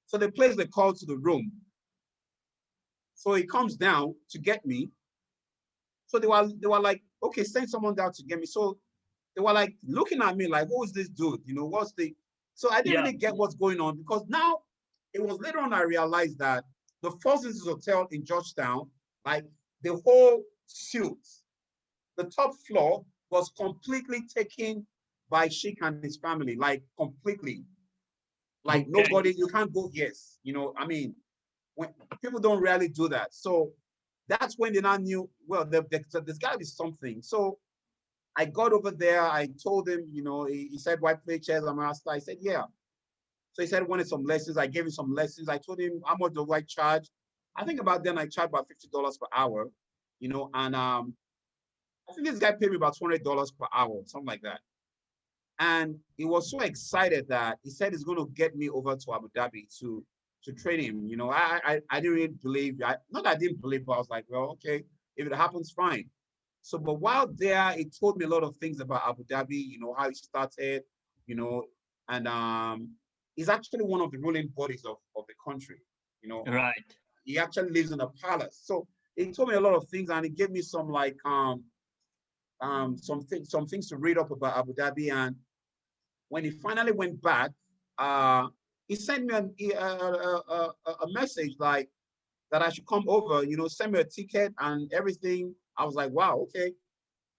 So they placed the call to the room. So he comes down to get me. So they were like, okay, send someone down to get me. So they were like looking at me like, who is this dude? You know, what's the so I didn't Yeah. really get what's going on because now it was later on I realized that the Four Seasons Hotel in Georgetown, like the whole suite the top floor was completely taken by Sheikh and his family, like completely. Like nobody, you can't go, yes. You know, I mean, when people don't really do that. So that's when they now knew, well, there's got to be something. So I got over there. I told him, you know, he said, why play chess, I'm master? I said, yeah. So he said, wanted some lessons. I gave him some lessons. I told him, how much do I charge? I think about then I charged about $50 per hour, you know, and I think this guy paid me about $200 per hour, something like that. And he was so excited that he said he's going to get me over to Abu Dhabi to train him. You know, I didn't really believe, not that I didn't believe, but I was like, well, okay, if it happens, fine. So, but while there, he told me a lot of things about Abu Dhabi, you know, how he started, you know, and he's actually one of the ruling bodies of the country, you know. Right. He actually lives in a palace. So he told me a lot of things, and he gave me some like some things to read up about Abu Dhabi. And when he finally went back, he sent me a message like that I should come over, you know, send me a ticket and everything. I was like, wow, okay.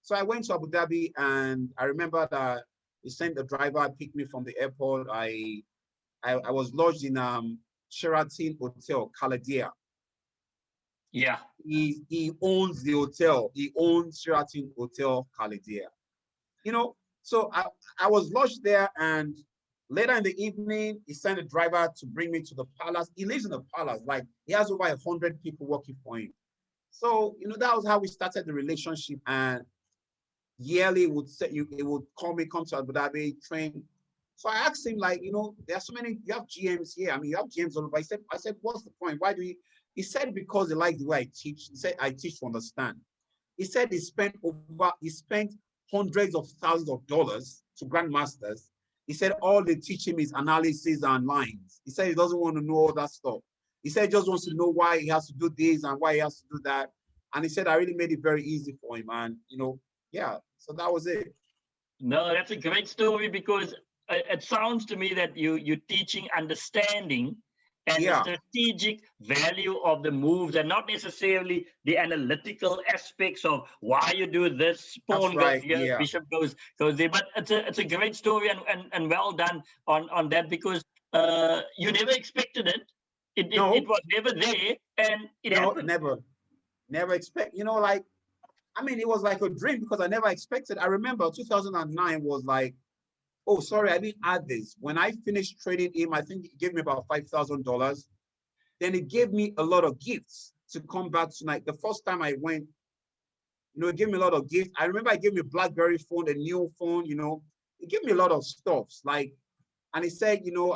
So I went to Abu Dhabi, and I remember that he sent the driver, picked me from the airport. I was lodged in Sheraton Hotel, Kaladia. Yeah. He owns the hotel. He owns Sheraton Hotel, Kaladia. You know, so I was lodged there, and later in the evening, he sent a driver to bring me to the palace. He lives in the palace, like he has over 100 people working for him. So, you know, that was how we started the relationship. And yearly would say it would call me, come to Abu Dhabi, train. So I asked him, like, you know, there are so many, you have GMs here. I mean, you have GMs all over. I said, what's the point? Why do you? He said, because they like the way I teach. He said, I teach to understand. He said he spent hundreds of thousands of dollars to grandmasters. He said all they teach him is analysis and lines. He said he doesn't want to know all that stuff. He said he just wants to know why he has to do this and why he has to do that. And he said I really made it very easy for him. And you know, yeah, so that was it. No, that's a great story, because it sounds to me that you're teaching understanding and the Yeah, strategic value of the moves, and not necessarily the analytical aspects of why you do this, that's pawn goes right. here, Yeah. bishop goes there. But it's a great story, and well done on that, because you never expected it. It No, was never there, and it no, happened. never expect, you know, like, I mean, it was like a dream because I never expected. I remember 2009 was like, oh, sorry, I didn't add this. When I finished trading him, I think he gave me about $5,000. Then he gave me a lot of gifts to come back tonight. The first time I went, you know, he gave me a lot of gifts. I remember he gave me a BlackBerry phone, a new phone, you know, he gave me a lot of stuff. Like, and he said, you know,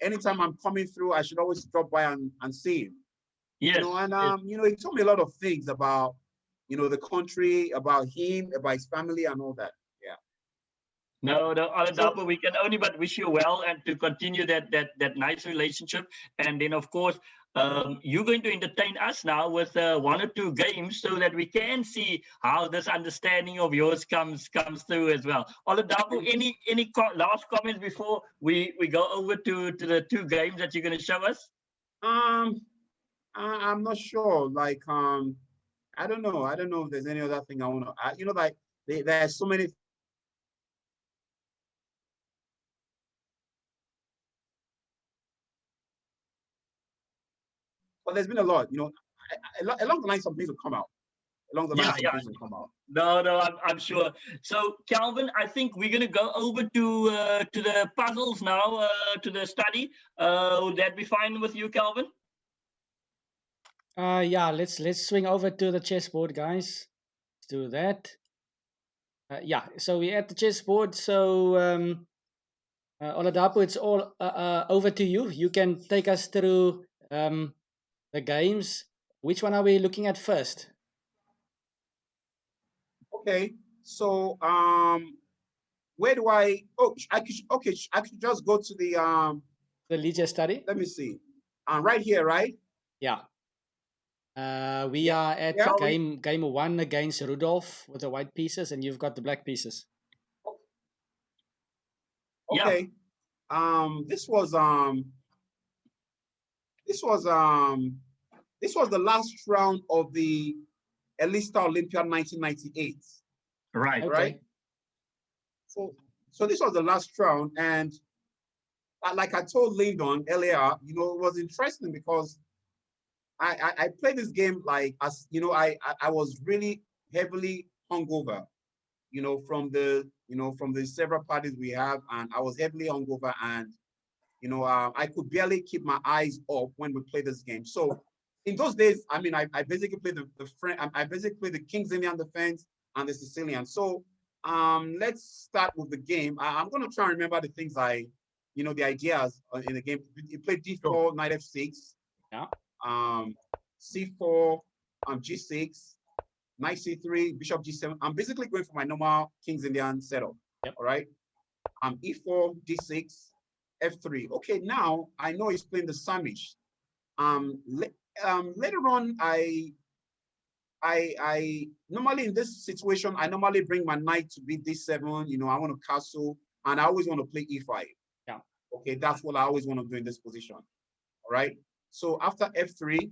anytime I'm coming through, I should always drop by and see him. You Yes, know, and yes. you know, he told me a lot of things about, you know, the country, about him, about his family, and all that. Yeah. No, So Oladapo, we can only but wish you well, and to continue that nice relationship. And then, of course, you're going to entertain us now with one or two games, so that we can see how this understanding of yours comes through as well. Oladapo, any last comments before we go over to the two games that you're going to show us? um, I'm not sure. Like I don't know. I don't know if there's any other thing I want to. You know, like there's so many. But there's been a lot. You know, along the line, some things will come out. Along the line, Yeah, some yeah. things will come out. No, I'm sure. So, Calvin, I think we're going to go over to the puzzles now, to the study. Would that be fine with you, Calvin? Yeah, let's swing over to the chessboard, guys. Let's do that. Yeah, so we're at the chessboard. So Oladapo, it's all over to you. You can take us through the games. Which one are we looking at first? Okay. So where do I? Oh, I could. Okay, I could just go to the The leisure study? Let me see. Right here, right? Yeah. We Yeah. are at Yeah. game one against Rudolph with the white pieces, and you've got the black pieces. Yeah. Okay. This was this was the last round of the Elista Olympiad 1998. Right. Okay. Right. So this was the last round, and like I told Lyndon earlier, it was interesting because I played this game like, as I was really heavily hungover, from the several parties we have, and I was heavily hungover, and I could barely keep my eyes up when we played this game. So in those days, I mean, I basically played I basically played the King's Indian defense and the Sicilian. So let's start with the game. I'm going to try and remember the things the ideas in the game. You played Sure. D4, knight F6, Yeah. C4, G6, knight C3, bishop G7. I'm basically going for my normal King's Indian setup. Yep. All right. E4, D6, F3. Okay, now I know he's playing the sandwich. Later on, I normally in this situation, I normally bring my knight to be D7. I want to castle, and I always want to play E5. Yeah. Okay, that's what I always want to do in this position. All right. So after F3,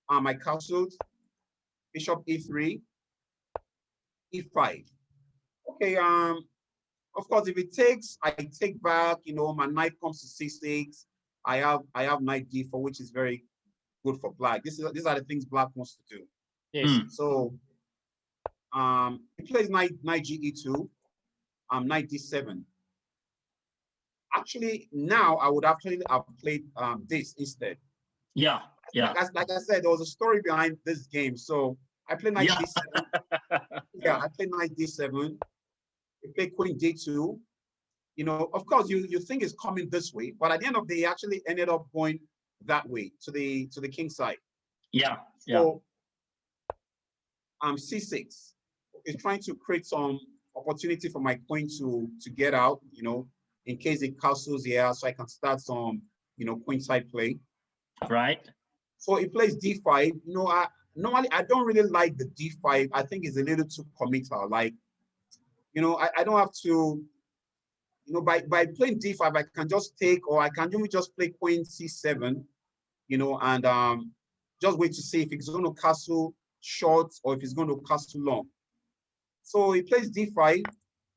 I castled, bishop E3, E5. Okay. Of course, if it takes, I take back. My knight comes to C6. I have knight D4, which is very good for black. These are the things black wants to do. Yes. So he plays knight Ge2, knight D7. Actually, now I would actually have played this instead. Yeah. Yeah. Like I said, there was a story behind this game. So I played knight D7. Yeah, I played knight D7. We played queen D2. Of course, you think it's coming this way, but at the end of the day, it actually ended up going that way to the king side. Yeah. So C6 is trying to create some opportunity for my queen to get out, in case it castles here, so I can start some, queen side play. Right. So he plays D5. Normally I don't really like the D5. I think it's a little too committal. Like, I don't have to, by playing D5, I can just take, or I can even just play queen C7, and just wait to see if it's going to castle short or if it's going to castle long. So he plays D5.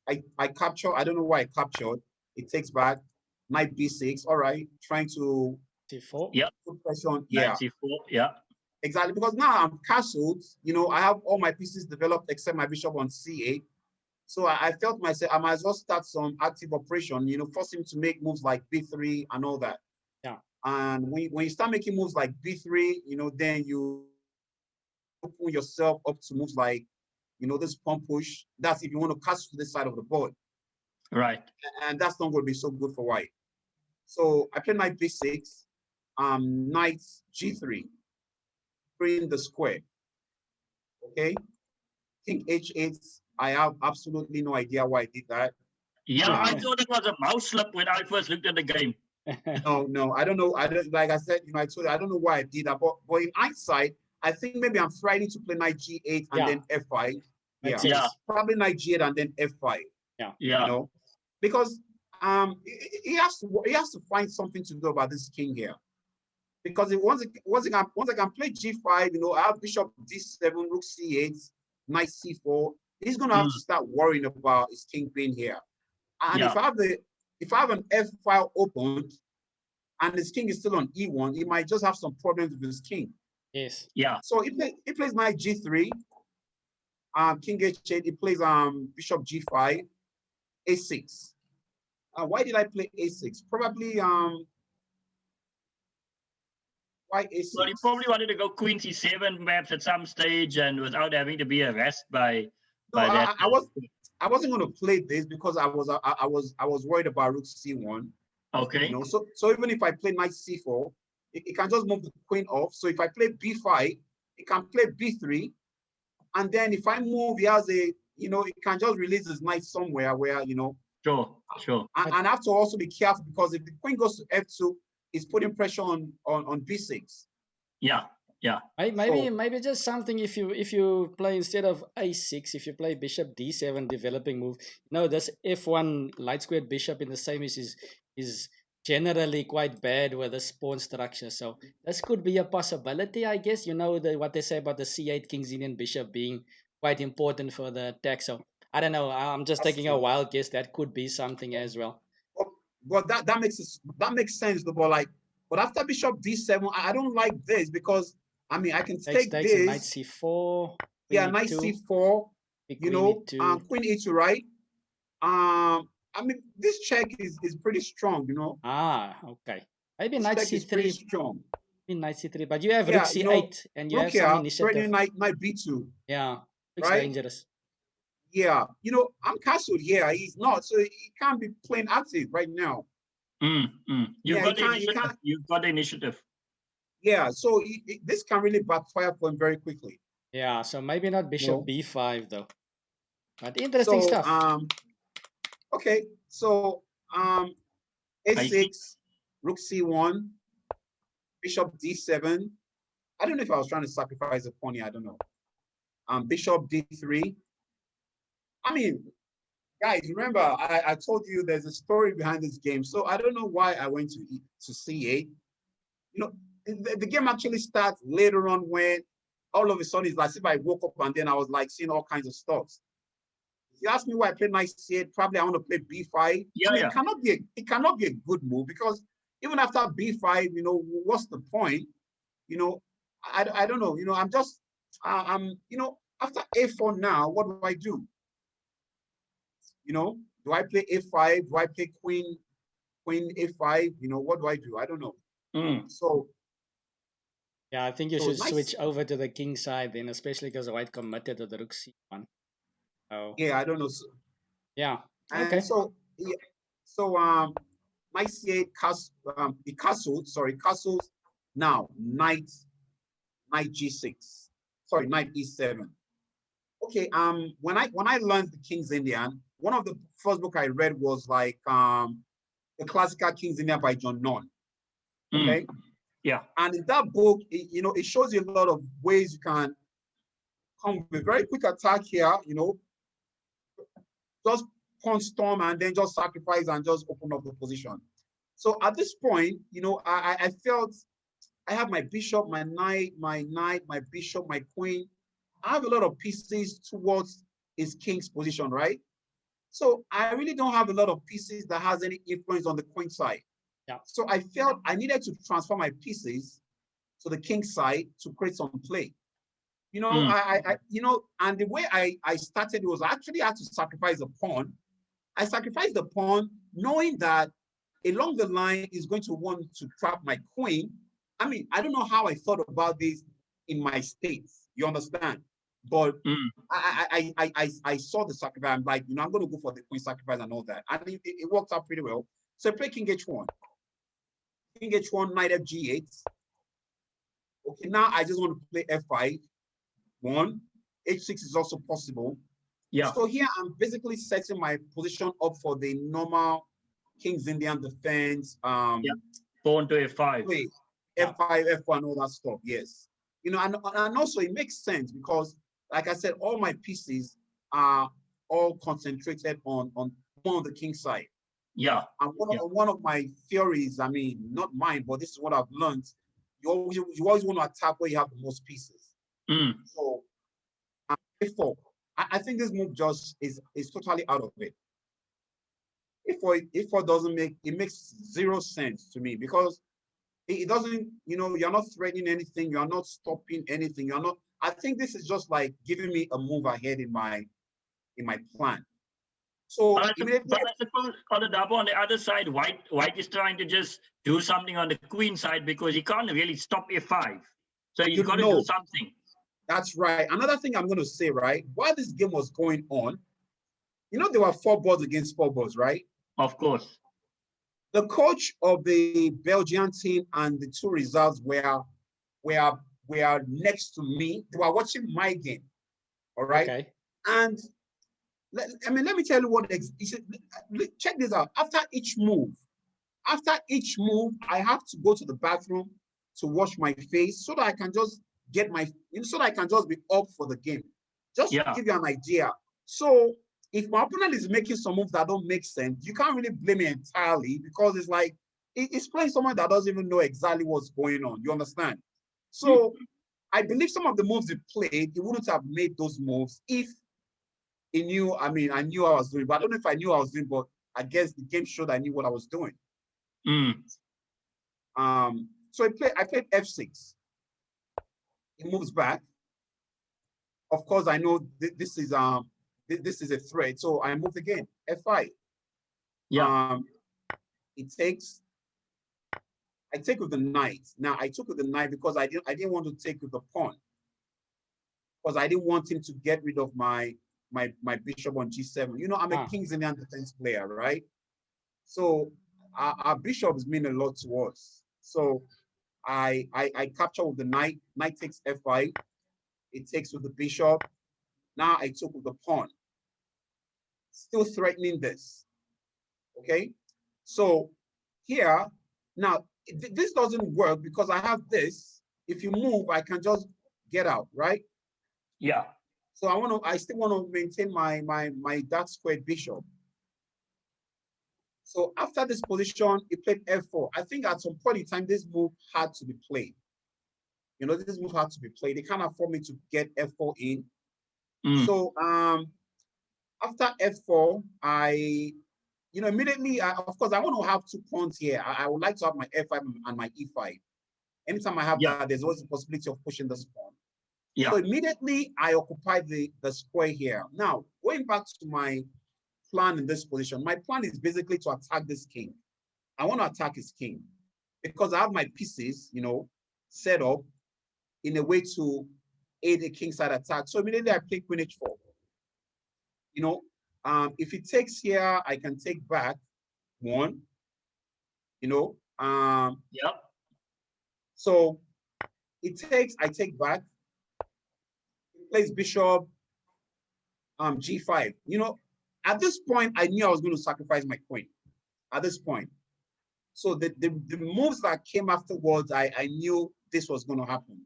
I capture. I don't know why I captured. It takes back. Knight B6. All right, trying to C4. Yep. put pressure on. Yeah, Knight C4. Yeah. exactly. Because now I'm castled. I have all my pieces developed except my bishop on C8. So I felt myself, I might as well start some active operation, force him to make moves like B3 and all that. Yeah. And when you start making moves like B3, then you open yourself up to moves like, this pump push. That's if you want to castle to this side of the board. Right. And that's not going to be so good for white. So I play knight B6, knight G3, freeing the square. Okay. King H8. I have absolutely no idea why I did that. Yeah, I thought it was a mouse slip when I first looked at the game. No, I don't know. I don't, like I said, I told you, I don't know why I did that. But in hindsight, I think maybe I'm trying to play knight G8 and then F5. Yeah. Probably knight G8 and then F5. Yeah. Because he has to find something to do about this king here. Because once I can play G5, I have bishop D7, rook C8, knight C4. He's gonna have to start worrying about his king being here. And if I have an F file opened and his king is still on E1, he might just have some problems with his king. Yes. Yeah. So he plays knight G3, king H8. He plays bishop G5, A6. Why did I play A6? Probably why A6? Well, he probably wanted to go queen C7 perhaps at some stage, and without having to be harassed by that. I wasn't going to play this because I was worried about rook C1. Okay. So even if I play knight C4, it can just move the queen off. So if I play B5, it can play B3, and then if I move, he has a, it can just release his knight somewhere where, Sure. And I have to also be careful because if the queen goes to F2, it's putting pressure on B6. Yeah. Maybe just something if you play instead of A6, if you play bishop D7 developing move, this F1 light squared bishop in the same is generally quite bad with this pawn structure. So this could be a possibility, I guess. You know what they say about the C8 King's Indian bishop being quite important for the attack. So I don't know. I'm just That's taking a true. wild guess. That could be something as well. But that makes sense. But like, but after Bishop D7, I don't like this because I mean I can take Takes a knight this. C4, Yeah, queen knight E2, C4. You queen know, E2. Queen E2, right? I mean this check is pretty strong. You know, Ah, okay. Maybe this knight check is pretty C3. strong. Maybe knight C3. But you have rook Yeah, you know, C8 and you rook have some here initiative. threatening knight B2, Yeah, looks right? dangerous. Yeah, you know, I'm castled here. He's not, so he can't be playing active right now. You've Yeah, got the initiative. You've got the initiative. Yeah, so this can really backfire for him very quickly. Yeah, so maybe not bishop No. B5 though. But interesting So stuff. okay, so I see. A6, rook C1, bishop D7. I don't know if I was trying to sacrifice a pawn here. I don't know. Bishop D3. I mean, guys, remember I told you there's a story behind this game. So I don't know why I went to C8. You know, the game actually starts later on when all of a sudden it's like if I woke up and then I was like seeing all kinds of stuff. If you ask me why I played knight C8, probably I want to play B5. Yeah, I mean, yeah. it cannot be a good move because even after B5, you know, what's the point? You know, I don't know. You know, I'm just you know, after A4 now, what do I do? You know, do I play A5? Do I play queen A5? You know, what do I do? I don't know. So yeah, I think you so should nice. switch over to the king side then, especially because white committed to the rook C1. Oh. Yeah, I don't know. So, Yeah. and Okay. so yeah, so knight C8 castles now knight G6. Sorry, knight E7. Okay, when I learned the King's Indian, one of the first book I read was like the classical King's Indian by John Nunn. Okay. Yeah. And in that book, you know, it shows you a lot of ways you can come with a very quick attack here, you know, just pawn storm and then just sacrifice and just open up the position. So at this point, you know, I felt I have my bishop, my knight, my bishop, my queen. I have a lot of pieces towards his king's position, right? So I really don't have a lot of pieces that has any influence on the queen side. Yeah. So I felt I needed to transfer my pieces to the king side to create some play. You know, you know, and the way I started was I actually had to sacrifice a pawn. I sacrificed the pawn knowing that along the line is going to want to trap my queen. I mean, I don't know how I thought about this in my states. You understand? But I saw the sacrifice. I'm like, you know, I'm going to go for the queen sacrifice and all that. And it worked out pretty well. So I play king h1. King h1, knight fg8. Okay, now I just want to play f5. 1. H6 is also possible. Yeah. So here I'm basically setting my position up for the normal King's Indian defense. Yeah. Pawn to f5. Play. F5, F1, all that stuff. Yes. You know, and also it makes sense because, like I said, all my pieces are all concentrated on the king side. Yeah. And one of my theories, I mean, not mine, but this is what I've learned. You always want to attack where you have the most pieces. So A4, I think this move just is totally out of it. A4 doesn't makes zero sense to me because it doesn't, you know, you're not threatening anything, you're not stopping anything, you're not. I think this is just like giving me a move ahead in my plan. So but I suppose Oladapo, on the other side, white is trying to just do something on the queen side because he can't really stop f5. So he's got to do something. That's right. Another thing I'm going to say, right, while this game was going on, you know, there were 4 balls against 4 balls, right? Of course. The coach of the Belgian team and the 2 reserves were next to me. They were watching my game. All right. Okay. And let me tell you what check this out. After each move, I have to go to the bathroom to wash my face so that I can just so that I can just be up for the game. Just to give you an idea. So if my opponent is making some moves that don't make sense, you can't really blame me entirely because it's like it's playing someone that doesn't even know exactly what's going on. You understand? So I believe some of the moves he played, he wouldn't have made those moves if he knew. I mean, I knew I was doing, but I don't know if I knew I was doing, but I guess the game showed I knew what I was doing. So I played F6. He moves back. Of course, I know this is a threat, so I move again. F5. Yeah. It takes. I take with the knight. Now I took with the knight because I didn't want to take with the pawn, because I didn't want him to get rid of my bishop on G7. You know, I'm a King's Indian defense player, right? So our bishops mean a lot to us. So I capture with the knight. Knight takes F5. It takes with the bishop. Now I took with the pawn. Still threatening this. Okay. So here, now this doesn't work because I have this. If you move, I can just get out, right? Yeah. So I still want to maintain my dark squared bishop. So after this position, he played F4. I think at some point in time, this move had to be played. You know, this move had to be played. They can't afford me to get F4 in. So after F4, immediately, of course, I want to have 2 pawns here. I would like to have my F5 and my E5. Anytime I have that, there's always a possibility of pushing this pawn. So immediately, I occupy the square here. Now, going back to my plan in this position, my plan is basically to attack this king. I want to attack his king because I have my pieces, you know, set up in a way to aid a kingside attack. So immediately I play Queen H4. You know, if it takes here, I can take back 1. You know, so it takes, I take back. It plays bishop G5. You know, at this point, I knew I was going to sacrifice my queen. At this point, so the moves that came afterwards, I knew this was going to happen.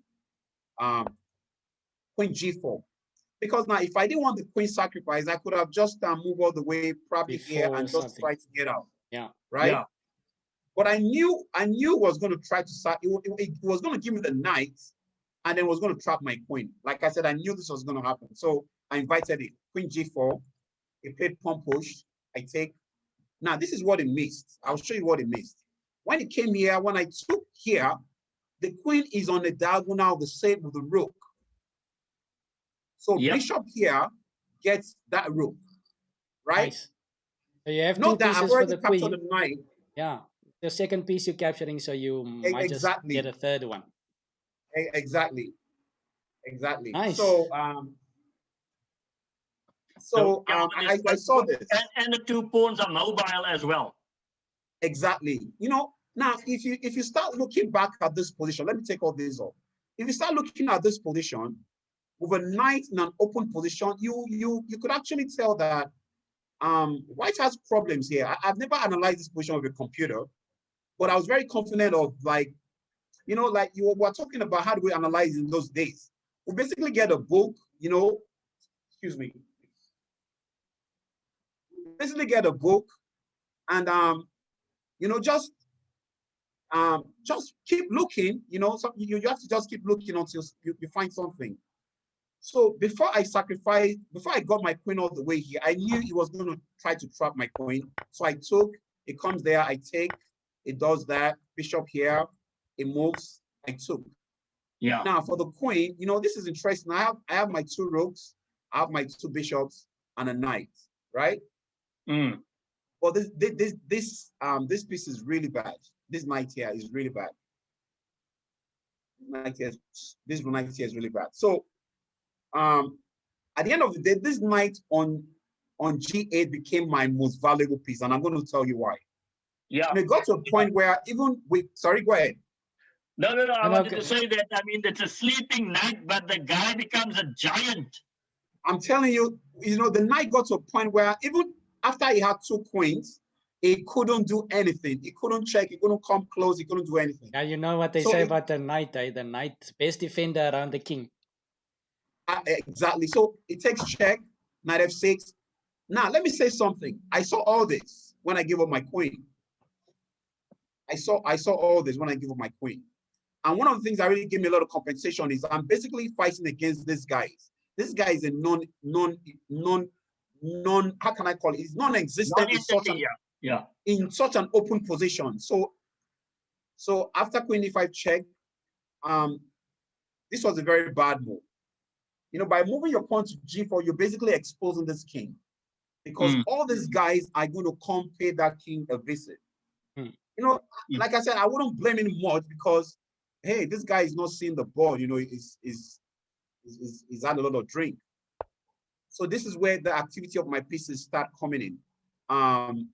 Queen G4. Because now, if I didn't want the queen sacrifice, I could have just moved all the way probably here and just try to get out. Yeah. Right. Yeah. But I knew it was going to try to it was going to give me the knight, and then was going to trap my queen. Like I said, I knew this was going to happen. So I invited it. Queen G4. He played pawn push. I take. Now this is what it missed. I'll show you what it missed. When it came here, when I took here, the queen is on the diagonal the same with the rook. So bishop here gets that rook, right? Nice. So you have Not 2 that I've pieces for already the captured queen. the knight. Yeah. The second piece you're capturing, so you might just get a third one. Exactly. Nice. So I saw this. And the 2 pawns are mobile as well. Exactly. You know, now if you start looking back at this position, let me take all this off. If you start looking at this position with a knight in an open position, you could actually tell that White has problems here. I've never analyzed this position with a computer, but I was very confident of, like, you know, like you were talking about how do we analyze in those days. We basically get a book, you know, excuse me. We basically get a book and you know, just keep looking, you know, so you have to just keep looking until you find something. So before I got my queen all the way here, I knew he was going to try to trap my queen. So I took, it comes there, I take, it does that, bishop here, it moves, I took. Yeah. Now for the queen, you know, this is interesting. I have my 2 rooks, I have my 2 bishops and a knight, right? Well, this piece is really bad. This knight here is really bad. This knight here is really bad. So at the end of the day, this knight on G8 became my most valuable piece, and I'm going to tell you why. Yeah. And it got to a point where even with, sorry, go ahead. No. I wanted to say that, I mean, it's a sleeping knight, but the guy becomes a giant. I'm telling you, you know, the knight got to a point where even after he had 2 queens, he couldn't do anything. He couldn't check. He couldn't come close. He couldn't do anything. Yeah, you know what they say about the knight, eh? The knight, best defender around the king. Exactly. So it takes check, knight F6. Now, let me say something. I saw all this when I gave up my queen. I saw all this when I give up my queen. And one of the things that really gave me a lot of compensation is I'm basically fighting against this guy. This guy is a how can I call it? It's non-existent in such an open position. So after queen e5 check, this was a very bad move. You know, by moving your pawn to g4, you're basically exposing this king, because all these guys are going to come pay that king a visit. You know, like I said, I wouldn't blame him much, because hey, this guy is not seeing the board. You know, he's had a lot of drink. So this is where the activity of my pieces start coming in.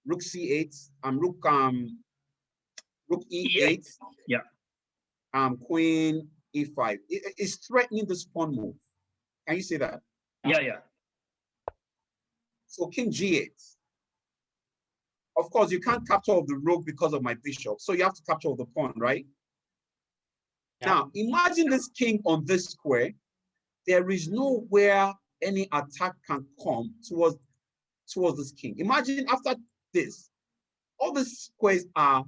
Rook c8, rook e8, queen e5. It's threatening this pawn move. Can you see that? Yeah. So king g8. Of course, you can't capture of the rook because of my bishop, so you have to capture of the pawn, right? Yeah. Now, imagine this king on this square. There is nowhere any attack can come towards this king. Imagine after this, all the squares are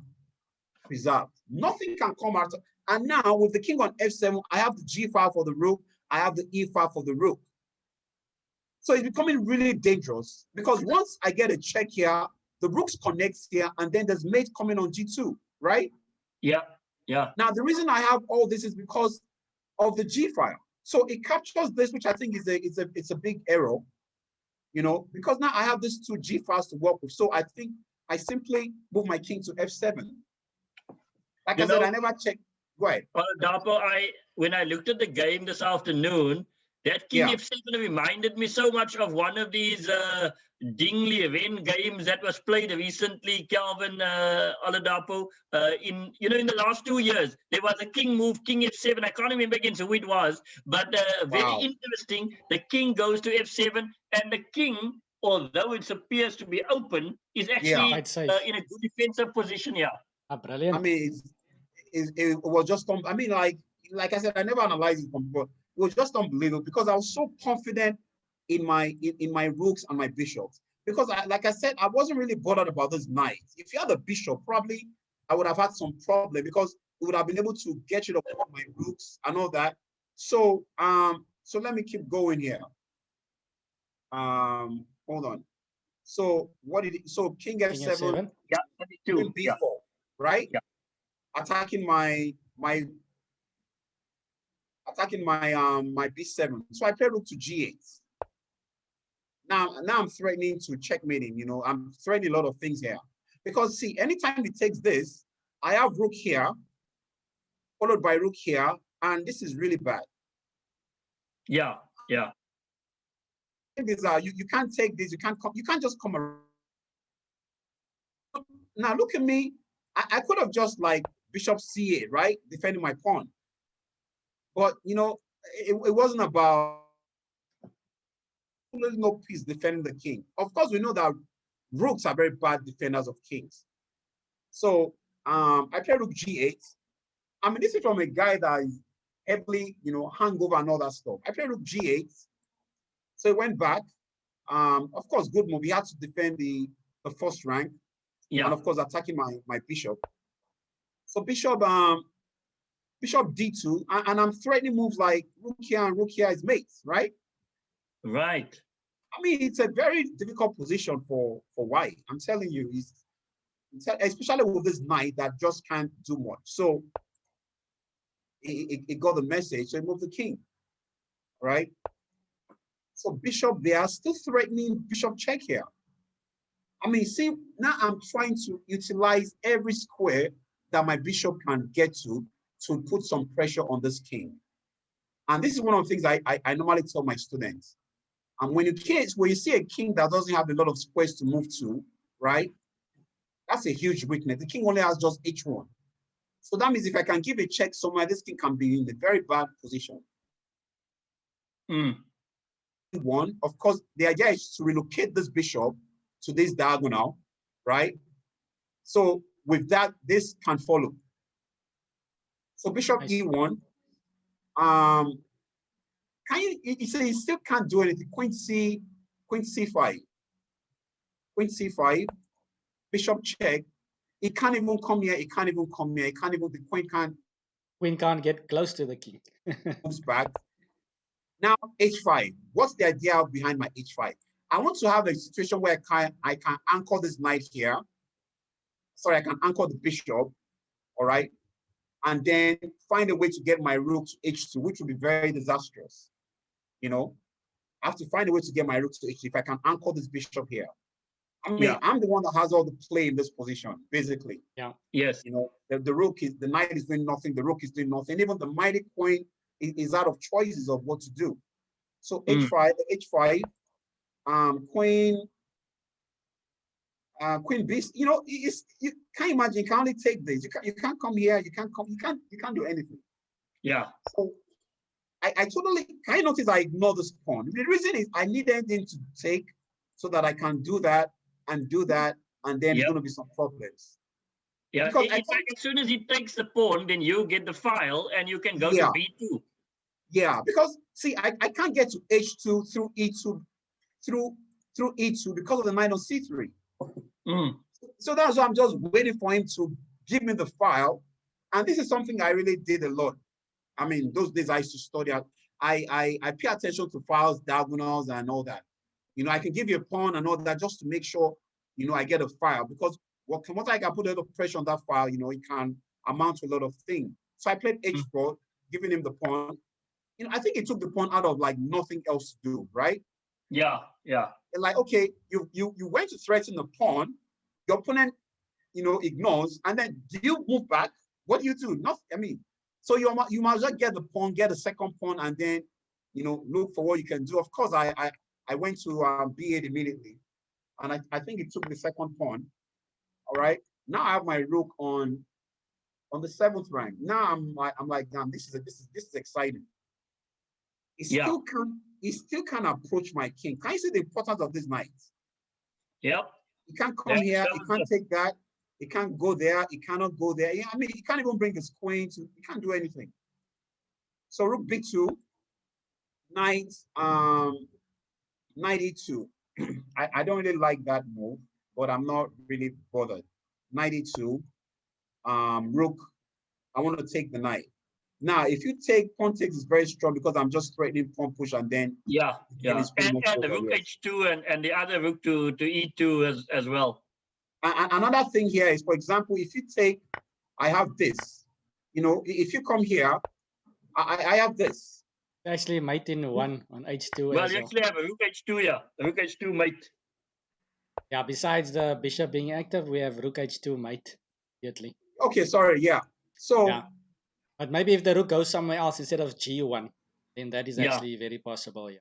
preserved. Nothing can come out. And now with the king on f7, I have the g file for the rook. I have the e file for the rook. So it's becoming really dangerous, because once I get a check here, the rooks connects here, and then there's mate coming on g2, right? Yeah. Now the reason I have all this is because of the g file. So it captures this, which I think is a big error, you know, because now I have these two g files to work with. So I think I simply move my king to f7. Like I said, I never checked. Go ahead. Oladapo, when I looked at the game this afternoon, that king f7 reminded me so much of one of these Dingley event games that was played recently, Calvin Oladapo. In the last 2 years, there was a king move, king f7. I can't remember against who it was, but very interesting. The king goes to f7, and the king, although it appears to be open, is actually in a good defensive position here. Brilliant. I mean, it was just, I mean, like I said, I never analyzed it from before. It was just unbelievable, because I was so confident in my rooks and my bishops. Because like I said, I wasn't really bothered about this knight. If you had a bishop, probably I would have had some problem, because it would have been able to get rid of all my rooks and all that. So so let me keep going here. Hold on. So so king f7, queen b4, right? Yeah. Attacking my b7. So I play rook to g8. Now I'm threatening to checkmating. You know, I'm threatening a lot of things here, because see, anytime it takes this, I have rook here, followed by rook here, and this is really bad. Yeah. These are you can't take this. You can't just come around. Now look at me. I could have just like bishop c8, right, defending my pawn. But you know, it wasn't about no piece defending the king. Of course, we know that rooks are very bad defenders of kings. So I play rook g8. I mean, this is from a guy that is heavily, you know, hangover and all that stuff. I play rook g8. So it went back. Of course, good move. He had to defend the first rank. Yeah. And of course, attacking my bishop. So bishop d2, and I'm threatening moves like rook here and rook here is mates, right? Right. I mean, it's a very difficult position for white. I'm telling you, especially with this knight that just can't do much. So it got the message, so it moved the king, right? So bishop there, still threatening bishop check here. I mean, see, now I'm trying to utilize every square that my bishop can get to put some pressure on this king. And this is one of the things I normally tell my students. And when you see a king that doesn't have a lot of squares to move to, right? That's a huge weakness. The king only has just h1. So that means if I can give a check somewhere, this king can be in a very bad position. One, of course, the idea is to relocate this bishop to this diagonal, right? So with that, this can follow. So bishop e1. Can you say you still can't do anything? Queen c5. Queen c5. Bishop check. it can't even come here. It can't even come here. It can't even. The Queen can't get close to the king. moves back. Now h5. What's the idea behind my h5? I want to have a situation where I can anchor this knight here. Sorry, I can anchor the bishop. All right, and then find a way to get my rook to h2, which would be very disastrous. You know, I have to find a way to get my rook to h2 if I can anchor this bishop here. I mean, I'm the one that has all the play in this position, basically. Yeah. Yes. You know, the knight is doing nothing, the rook is doing nothing. Even the mighty queen is out of choices of what to do. So h5, queen, queen b. You know, you can't imagine. You can only take this. You can't come here. You can't do anything. Yeah. So I totally. Can you notice I ignore this pawn? The reason is I need anything to take so that I can do that and do that, and then there's going to be some problems. Yeah. Because In fact, as soon as he takes the pawn, then you get the file and you can go to b2. Yeah, because see, I can't get to h2 through e2 through e2 because of the knight on c3. So that's why I'm just waiting for him to give me the file. And this is something I really did a lot. I mean, those days I used to study. I pay attention to files, diagonals, and all that. You know, I can give you a pawn and all that just to make sure, you know, I get a file, because what I can put a little pressure on that file, you know, it can amount to a lot of things. So I played h4, giving him the pawn. You know, I think it took the pawn out of like nothing else to do, right? Yeah, yeah. And like, okay, you went to threaten the pawn, your opponent, you know, ignores, and then do you move back? What do you do? Nothing. I mean, so you might just get the pawn, get a second pawn, and then, you know, look for what you can do. Of course, I went to b8 immediately, and I think it took the second pawn. All right. Now I have my rook on the 7th rank. Now I'm like, damn, this is exciting. He still can't approach my king. Can you see the importance of this knight? Yep. He can't come here. He can't take that. He can't go there. He cannot go there. I mean, he can't even bring his queen to. He can't do anything. So rook b2, knight knight e2. I don't really like that move, but I'm not really bothered. Knight e2, rook. I want to take the knight. Now, if you take pawn takes is very strong because I'm just threatening pawn push and then and the rook h2 and the other rook to e2 as well. And another thing here is, for example, if you take, I have this. You know, if you come here, I have this. Actually, mate in one on h2. Well, you actually have a rook h2, yeah. The rook h2 mate. Yeah, besides the bishop being active, we have rook h2 mate immediately. Okay, sorry, yeah. So, yeah. But maybe if the rook goes somewhere else instead of g1, then that is actually very possible. Yeah.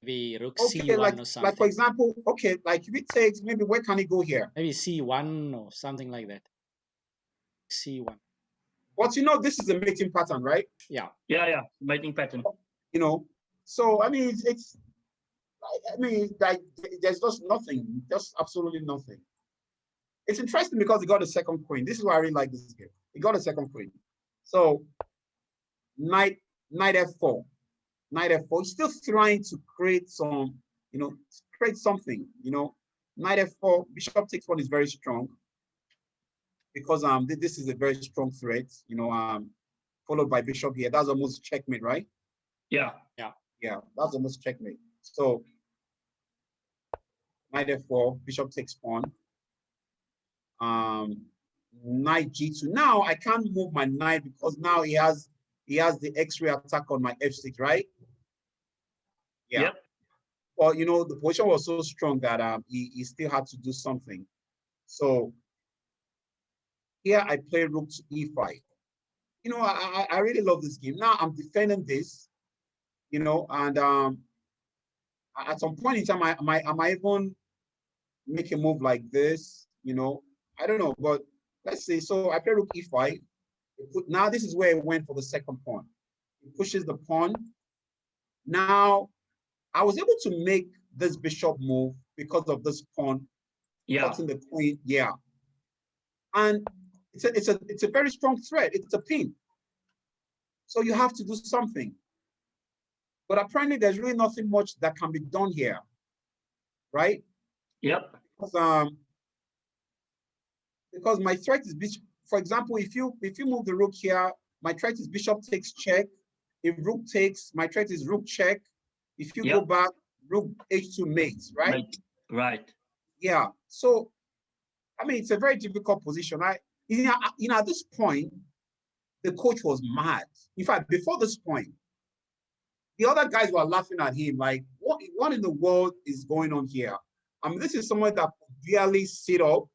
Maybe rook c1 or something. Like for example, okay, like if it takes, maybe where can it go here? Maybe c1 or something like that. c1. But you know, this is a mating pattern, right? Yeah. Yeah, mating pattern. You know, so I mean, like there's just nothing, just absolutely nothing. It's interesting because he got a second queen. This is why I really like this game. He got a second queen. So knight f4, knight f4. He's still trying to create some, you know, create something. You know, knight f4. Bishop takes one is very strong because this is a very strong threat. You know, followed by bishop here. That's almost checkmate, right? Yeah. That's almost checkmate. So knight f4. Bishop takes pawn. Knight g2. Now I can't move my knight because now he has the x-ray attack on my f6, right? Yeah. Yep. Well, you know, the position was so strong that he still had to do something. So here I play rook to e5. You know, I really love this game. Now I'm defending this, you know, and at some point in time, I might even make a move like this, you know. I don't know, but let's see. So I play rook e5. Now this is where it went for the second pawn. It pushes the pawn. Now I was able to make this bishop move because of this pawn. Yeah. Cutting the queen. Yeah. And it's a very strong threat. It's a pin. So you have to do something. But apparently there's really nothing much that can be done here. Right? Yep. Because because my threat is bishop. For example, if you move the rook here, my threat is bishop takes check. If rook takes, my threat is rook check. If you go back, rook h2 mates, right? Right. Yeah. So, I mean, it's a very difficult position. At this point, the coach was mad. In fact, before this point, the other guys were laughing at him like, what in the world is going on here? I mean, this is someone that barely sit up,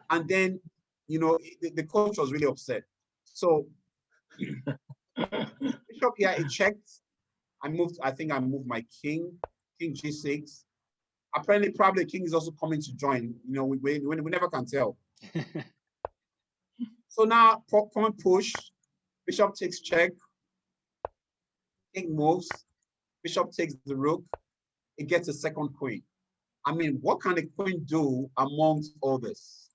and then, the coach was really upset. So, bishop here, it checked. I think I moved my king g6. Apparently, probably the king is also coming to join. We never can tell. So now, pawn push, bishop takes check, king moves, bishop takes the rook, it gets a second queen. I mean, what can the queen do amongst all this?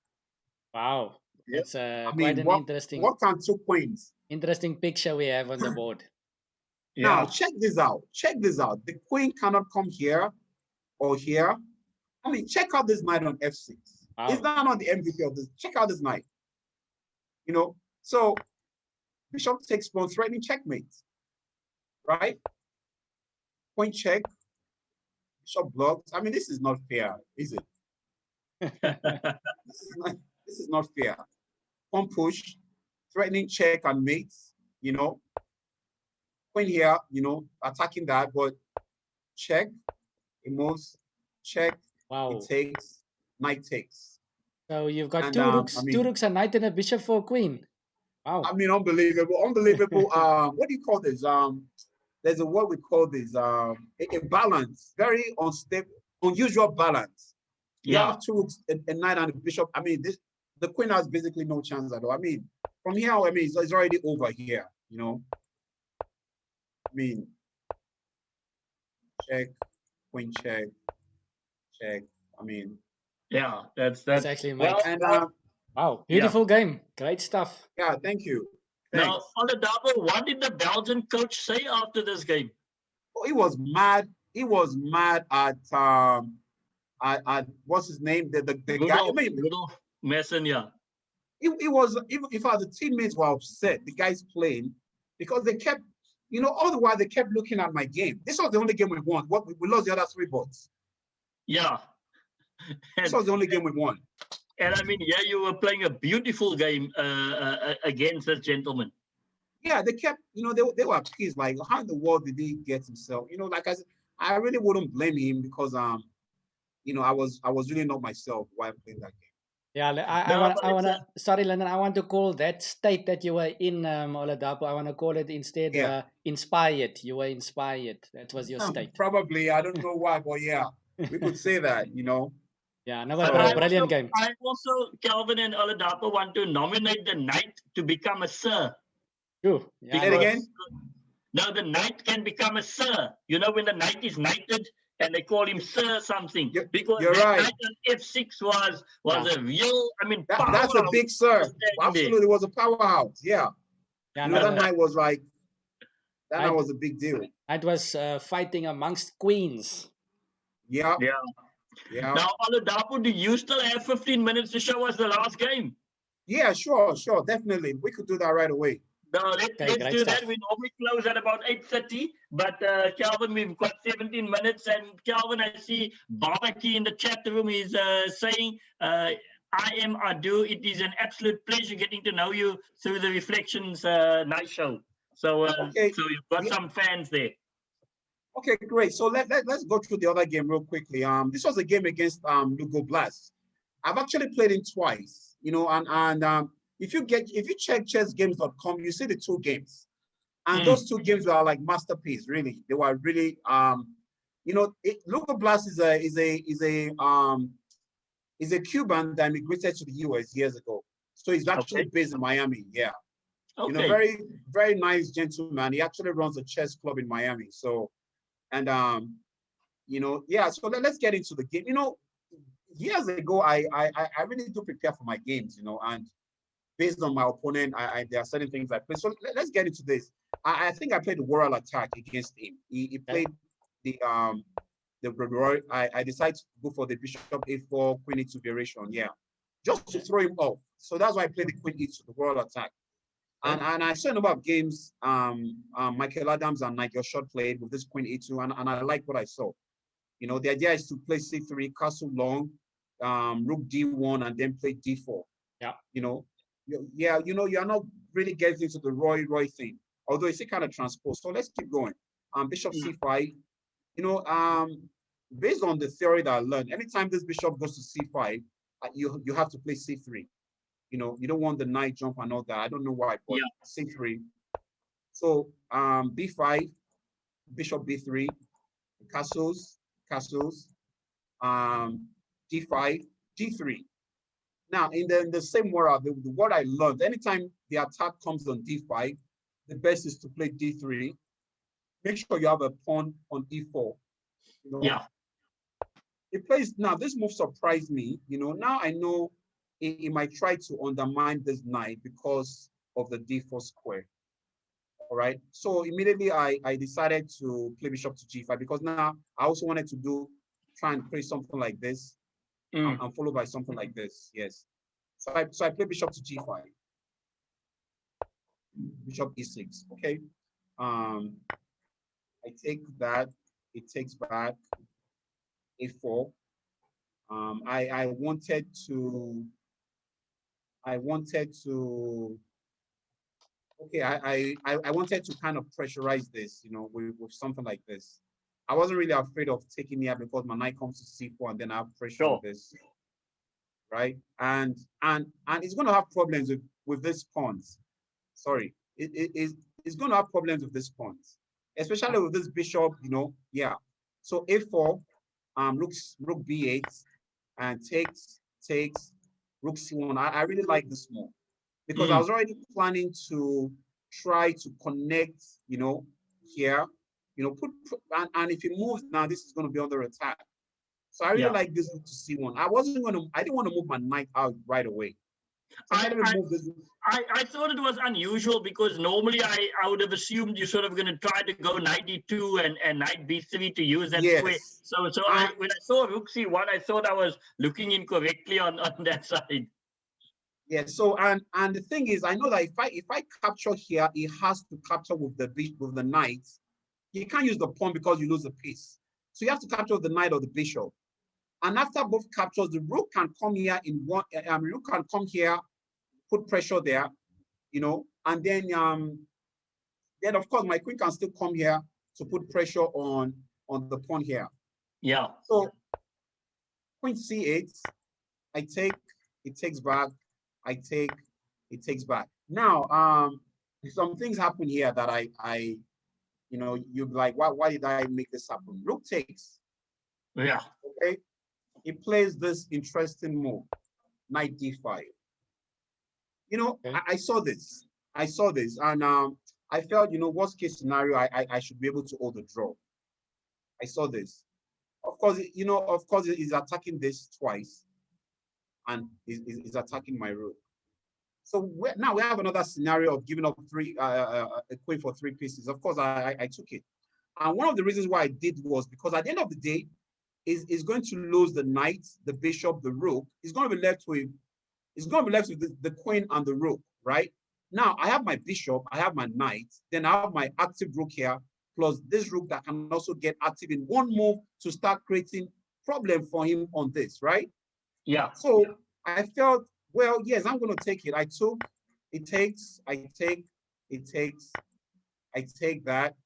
Wow, that's quite an interesting. What can two queens? Interesting picture we have on the board. Now, check this out. Check this out. The queen cannot come here or here. I mean, check out this knight on f6. Wow. Is that not the MVP of this? Check out this knight. So bishop takes pawn, threatening checkmate. Right? Point check. Bishop blocks. I mean, this is not fair, is it? This is not fair. Pawn push, threatening check and mates. Queen here, attacking that, but check, it moves, check, it takes, knight takes. So you've got two rooks, a knight, and a bishop for a queen. Wow. I mean, unbelievable. What do you call this? There's a word we call this, a balance, very unstable, unusual balance. You have two rooks, a knight and a bishop. I mean, the queen has basically no chance at all. I mean, from here, it's already over here, I mean, check, queen check, check. I mean, that's actually wow, beautiful game, great stuff. Yeah, thank you. Now, Oladapo, what did the Belgian coach say after this game? Oh, he was mad. He was mad at what's his name? The guy. I mean, Rudolf Messen, in fact, the teammates were upset. The guys playing because they kept. All the while they kept looking at my game. This was the only game we won. We lost the other 3 bots. Yeah. This was the only game we won. And I mean, you were playing a beautiful game against this gentleman. Yeah, they kept, they were pissed. Like, how in the world did he get himself? Like I said, I really wouldn't blame him because, I was really not myself while playing that game. Yeah, I want to, sorry, Lennon, I want to call that state that you were in, Oladapo, I want to call it instead inspired. You were inspired. That was your state. Probably. I don't know why, but yeah, we could say that, Yeah, no, brilliant game. I also, Calvin and Oladapo, want to nominate the knight to become a sir. True. Yeah. Say it again? Now, the knight can become a sir. When the knight is knighted, and they call him sir something, because you're right. Knight on f6 was a real, that's a big sir. Absolutely, was a powerhouse. Yeah. That knight was like, that was a big deal. It was fighting amongst queens. Yeah. Now, Oladapo, do you still have 15 minutes to show us the last game? Yeah, sure, definitely. We could do that right away. No, let's do that. We normally close at about 8:30, but Calvin, we've got 17 minutes. And Calvin, I see Barbecue in the chat room is saying, IM Adu, it is an absolute pleasure getting to know you through the Reflections night show. So, so you've got some fans there. Okay, great. So let's go through the other game real quickly. This was a game against Lugo Blast. I've actually played it twice, and if you check chessgames.com, you see the 2 games. And those 2 games were like masterpiece, really. They were really Lugo Blast is a Cuban that immigrated to the US years ago. So he's actually based in Miami. Yeah. Okay. Very, very nice gentleman. He actually runs a chess club in Miami. So and so let's get into the game. Years ago I really do prepare for my games, and based on my opponent, there are certain things I play. So let's get into this. I think I played the Royal Attack against him. He played the Royal. I decided to go for the Bishop A4 Queen E2 variation. Yeah. just to throw him off. So that's why I played the queen e2, the royal attack. And I saw a number of games Michael Adams and Nigel Short played with this queen e2, and I like what I saw. You know, the idea is to play c3, castle long, rook d1, and then play d4. Yeah. You know, you're not really getting into the Roy thing, although it's a kind of transpose. So let's keep going. Bishop c5. You know, based on the theory that I learned, anytime this bishop goes to c5, you have to play c3. You know, you don't want the knight jump and all that. I don't know why, but c3. So b5, bishop b3, castles, d5, d3. Now, in the same world, the word I learned, anytime the attack comes on d5, the best is to play d3. Make sure you have a pawn on e4. You know? Yeah. It plays now. This move surprised me. You know, now I know it might try to undermine this knight because of the d4 square. All right. So immediately I decided to play bishop to g5 because now I also wanted to try and play something like this, and followed by something like this. Yes. So I play bishop to g5. Bishop e6. Okay. I take that. It takes back a4. I wanted to. Okay, I wanted to kind of pressurize this, you know, with something like this. I wasn't really afraid of taking here because my knight comes to c4 and then I have pressure on this, right? And it's going to have problems with this pawns. Sorry, it's going to have problems with this pawns, especially with this bishop, you know. Yeah. So a4, rook b8, and takes rook c1. I really like this move because I was already planning to try to connect, you know, here, you know, and if he moves now, this is going to be under attack. So I really like this move to c1. I didn't want to move my knight out right away. So I thought it was unusual because normally I would have assumed you're sort of going to try to go knight d2 and knight b3 to use that square. So when I saw rook c1, I thought I was looking incorrectly on that side. Yeah. So and the thing is, I know that if I capture here, it has to capture with the knight. You can't use the pawn because you lose the piece. So you have to capture with the knight or the bishop. And after both captures, the rook can come here in one. Rook can come here, put pressure there, you know, and then of course my queen can still come here to put pressure on the pawn here. Yeah. So queen c8, I take, it takes back, I take, it takes back. Now, some things happen here that I you know, you're like, why did I make this happen? Rook takes. Yeah. Okay. He plays this interesting move, knight d5. You know, I saw this, and I felt, you know, worst case scenario, I should be able to hold the draw. I saw this. Of course, you know, he's attacking this twice, and he's attacking my rook. So now we have another scenario of giving up a queen for 3 pieces. Of course, I took it. And one of the reasons why I did was because at the end of the day, is going to lose the knight, the bishop, the rook. He's going to be left with the queen and the rook, right? Now I have my bishop, I have my knight, then I have my active rook here, plus this rook that can also get active in one move to start creating problem for him on this, right? Yeah. So I felt, well, yes, I'm going to take it. I took, it takes, I take, it takes, I take that.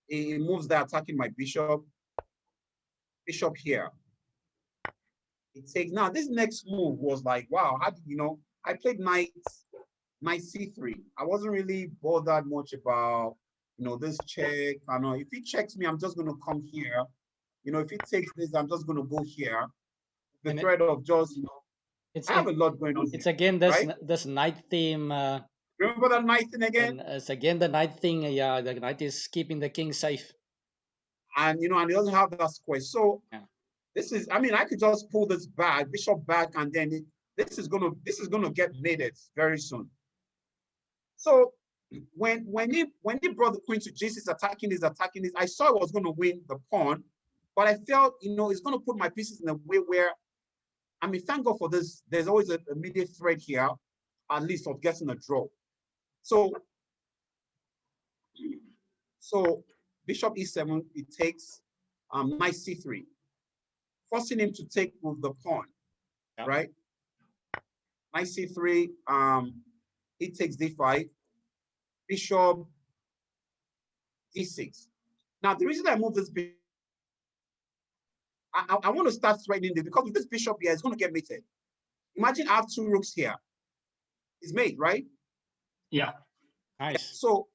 It moves that, attacking my bishop here. It takes, now this next move was like, wow, how did you know? I played knight c3. I wasn't really bothered much about, you know, this check. I know if he checks me, I'm just going to come here. You know, if he takes this, I'm just going to go here. The threat of just, you know, I have a lot going on. It's again this knight theme. Remember that knight thing again? And it's again the knight thing. Yeah, the knight is keeping the king safe. And you know, and he doesn't have that square. So this is, I mean, I could just pull this back, bishop back, and then this is gonna get mated very soon. So when he brought the queen to g6, attacking this, I saw I was gonna win the pawn, but I felt, you know, it's gonna put my pieces in a way where I mean, thank God for this. There's always a immediate threat here, at least of getting a draw. So bishop e7, it takes knight c3, forcing him to take with the pawn, right? Knight c3, it takes d5, bishop d6. Now, the reason I move this bishop, I want to start threatening this because with this bishop here, it's going to get mated. Imagine I have two rooks here. It's mate, right? Yeah. Nice. So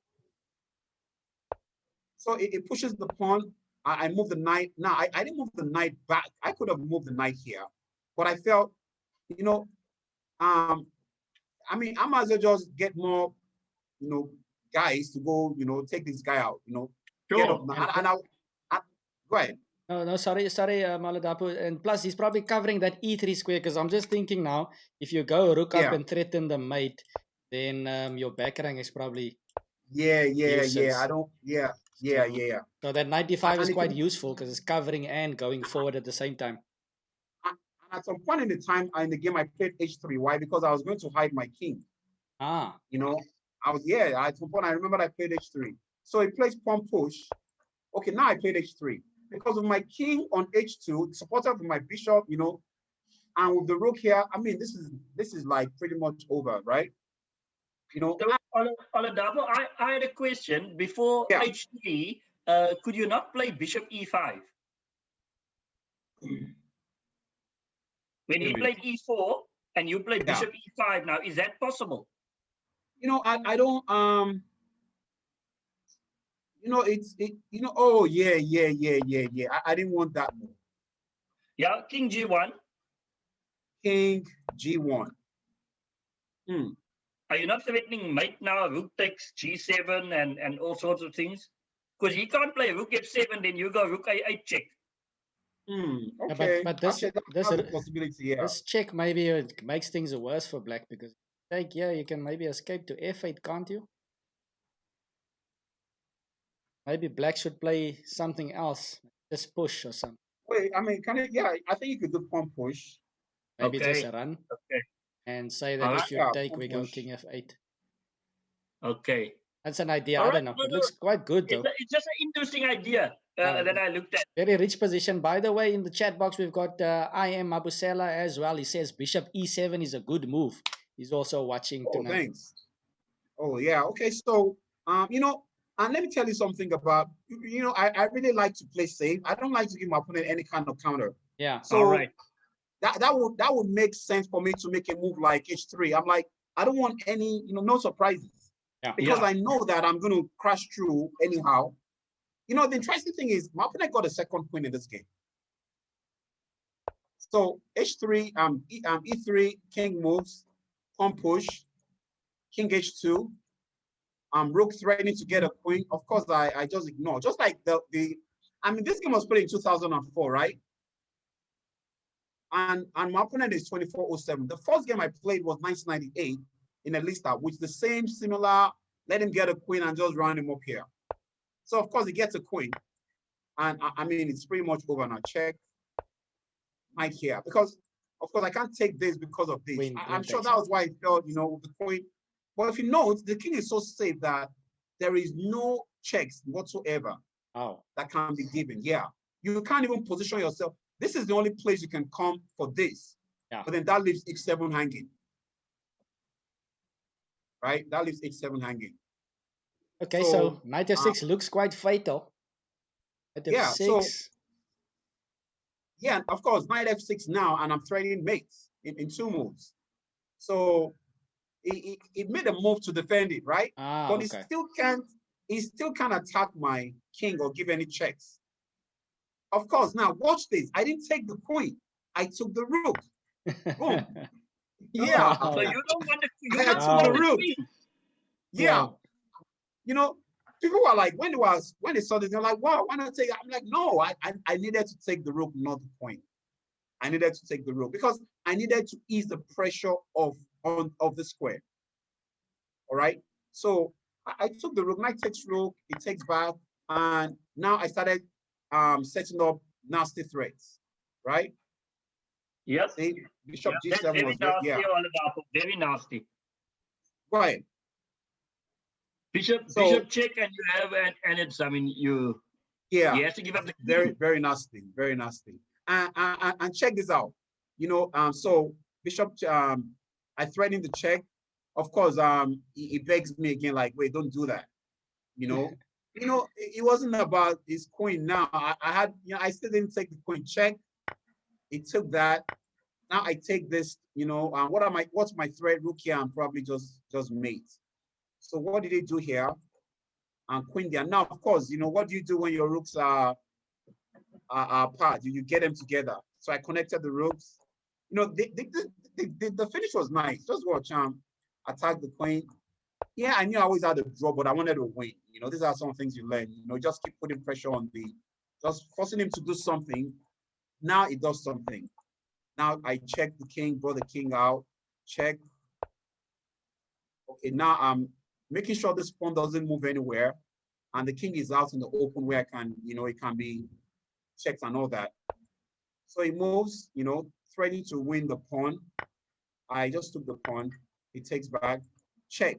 it pushes the pawn. I move the knight. Now, I didn't move the knight back. I could have moved the knight here, but I felt, you know, I mean, I might as well just get more, you know, guys to go, you know, take this guy out, you know. Sure. Get up, and go ahead. No, sorry, Oladapo. And plus, he's probably covering that e3 square because I'm just thinking now, if you go rook up and threaten the mate, then your back rank is probably useless. I don't. Yeah. So that 95 is quite useful because it's covering and going forward at the same time. And at some point in the game, I played h3. Why? Because I was going to hide my king. You know, at some point I remember I played h3. So he plays pawn push. Okay, now I played h3 because of my king on h2, supported with my bishop, you know, and with the rook here. I mean, this is like pretty much over, right? You know. So, Oladapo, I had a question before h3. Could you not play bishop e5? When he played e4 and you played bishop e5, now is that possible? You know, I don't. You know, you know, oh yeah. I didn't want that move. Yeah, king g1. King g1. Are you not threatening mate now? Rook takes g7 and all sorts of things? Because he can't play rook f7, then you go rook a8 check. Okay. But this a possibility, yeah. This check maybe it makes things worse for black because like you can maybe escape to f8, can't you? Maybe black should play something else, just push or something. Wait, I mean, I think you could do pawn push. Maybe just a run. Okay. And say that if you take, we go king f8. Okay. That's an idea. I don't know. It looks quite good though. It's just an interesting idea that I looked at. Very rich position. By the way, in the chat box, we've got IM Oladapo as well. He says bishop e7 is a good move. He's also watching tonight. Thanks. Oh, yeah. Okay. So, you know, and let me tell you something about, you know, I really like to play safe. I don't like to give my opponent any kind of counter. Yeah. So, all right. That would make sense for me to make a move like h3. I'm like, I don't want any, you know, no surprises. Yeah. Because I know that I'm going to crash through anyhow. You know, the interesting thing is my opponent got a second queen in this game. So h3, e3, king moves, pawn push, king h2, rook threatening to get a queen. Of course, I just ignore. Just like I mean, this game was played in 2004, right? And my opponent is 2407. The first game I played was 1998 in a list out, which the same similar, let him get a queen and just round him up here. So of course he gets a queen. And I mean, it's pretty much over now. Check right here. Because of course I can't take this because of this. I'm sure that was why he felt, you know, the queen. But if you note, the king is so safe that there is no checks whatsoever that can be given. Yeah. You can't even position yourself. This is the only place you can come for this. Yeah. But then that leaves h7 hanging. Right? That leaves h7 hanging. Okay, so knight f6 looks quite fatal. Knight f6. Yeah, of course, knight f6 now, and I'm threatening mates in two moves. So it made a move to defend it, right? But he still can't attack my king or give any checks. Of course, now watch this. I didn't take the queen. I took the rook. Boom. Yeah. So you don't want the rook. Yeah. Wow. You know, people were like, when they saw this, they're like, wow, why not take it? I'm like, no, I needed to take the rook, not the point. I needed to take the rook because I needed to ease the pressure of the square. All right. So I took the rook, knight takes rook, it takes back, and now I started setting up nasty threats, right? Yes. See, Bishop That's G7 very was there. nasty, Yeah. Oladapo. Very nasty. Right. Bishop check, and you have, and it's, I mean, you have to give up the very, very nasty, very nasty. And check this out. So Bishop, I threatened to check. Of course, he begs me again, like, wait, don't do that. It wasn't about his queen. Now I still didn't take the queen check. He took that. Now I take this. What's my threat? Rook here, and probably just mate. So what did he do here? And queen there. Now, of course, what do you do when your rooks are apart? You get them together. So I connected the rooks. The finish was nice. Just watch. Attack the queen. Yeah, I knew I always had a draw, but I wanted to win. These are some things you learn. Just keep putting pressure on just forcing him to do something. Now it does something. Now I check the king, brought the king out. Check. Okay, now I'm making sure this pawn doesn't move anywhere, and the king is out in the open where it can be checked and all that. So he moves, threatening to win the pawn. I just took the pawn. He takes back. Check.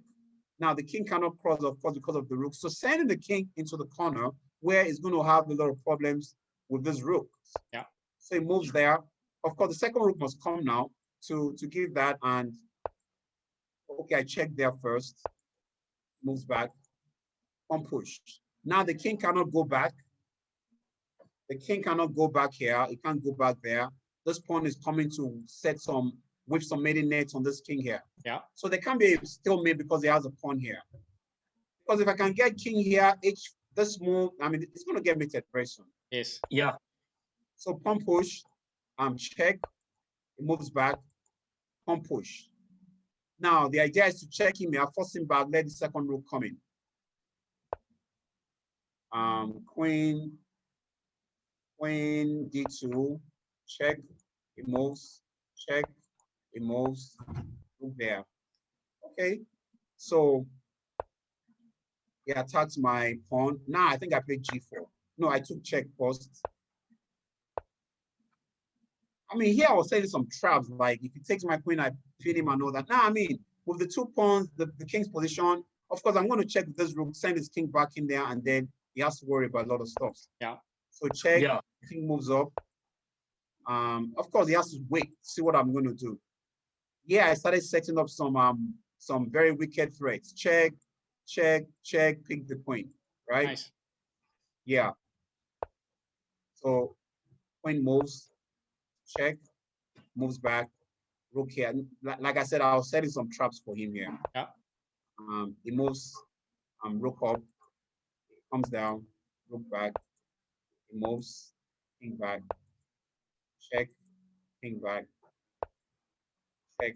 Now the king cannot cross, of course, because of the rook. So sending the king into the corner where it's going to have a lot of problems with this rook. Yeah. So he moves there. Of course, the second rook must come now to give that. And okay, I check there first. Moves back. On push. Now the king cannot go back. The king cannot go back here. He can't go back there. This pawn is coming to whip some maiden nets on this king here. Yeah. So there can't be a stalemate because he has a pawn here. Because if I can get king here, this move, I mean, it's going to get mated very soon. Yes. Yeah. So pawn push, check. It moves back. Pawn push. Now the idea is to check him here, force him back, let the second rook come in. Queen d2, check, it moves, check, it moves, look there. Okay, so he attacks my pawn. Now I think I played g4. No, I took check first. I mean, here I was setting some traps, like if he takes my queen, I pin him and all that. Now, I mean, with the 2 pawns, the king's position, of course, I'm going to check this rook, send his king back in there, and then he has to worry about a lot of stuff. Yeah. So check, king moves up. Of course, he has to wait, see what I'm going to do. Yeah, I started setting up some very wicked threats. Check, check, check, pick the queen, right? Nice. Yeah. So queen moves, check, moves back, rook here. Like I said, I was setting some traps for him here. Yeah. He moves, rook up, comes down, rook back, he moves, king back, check, king back, check,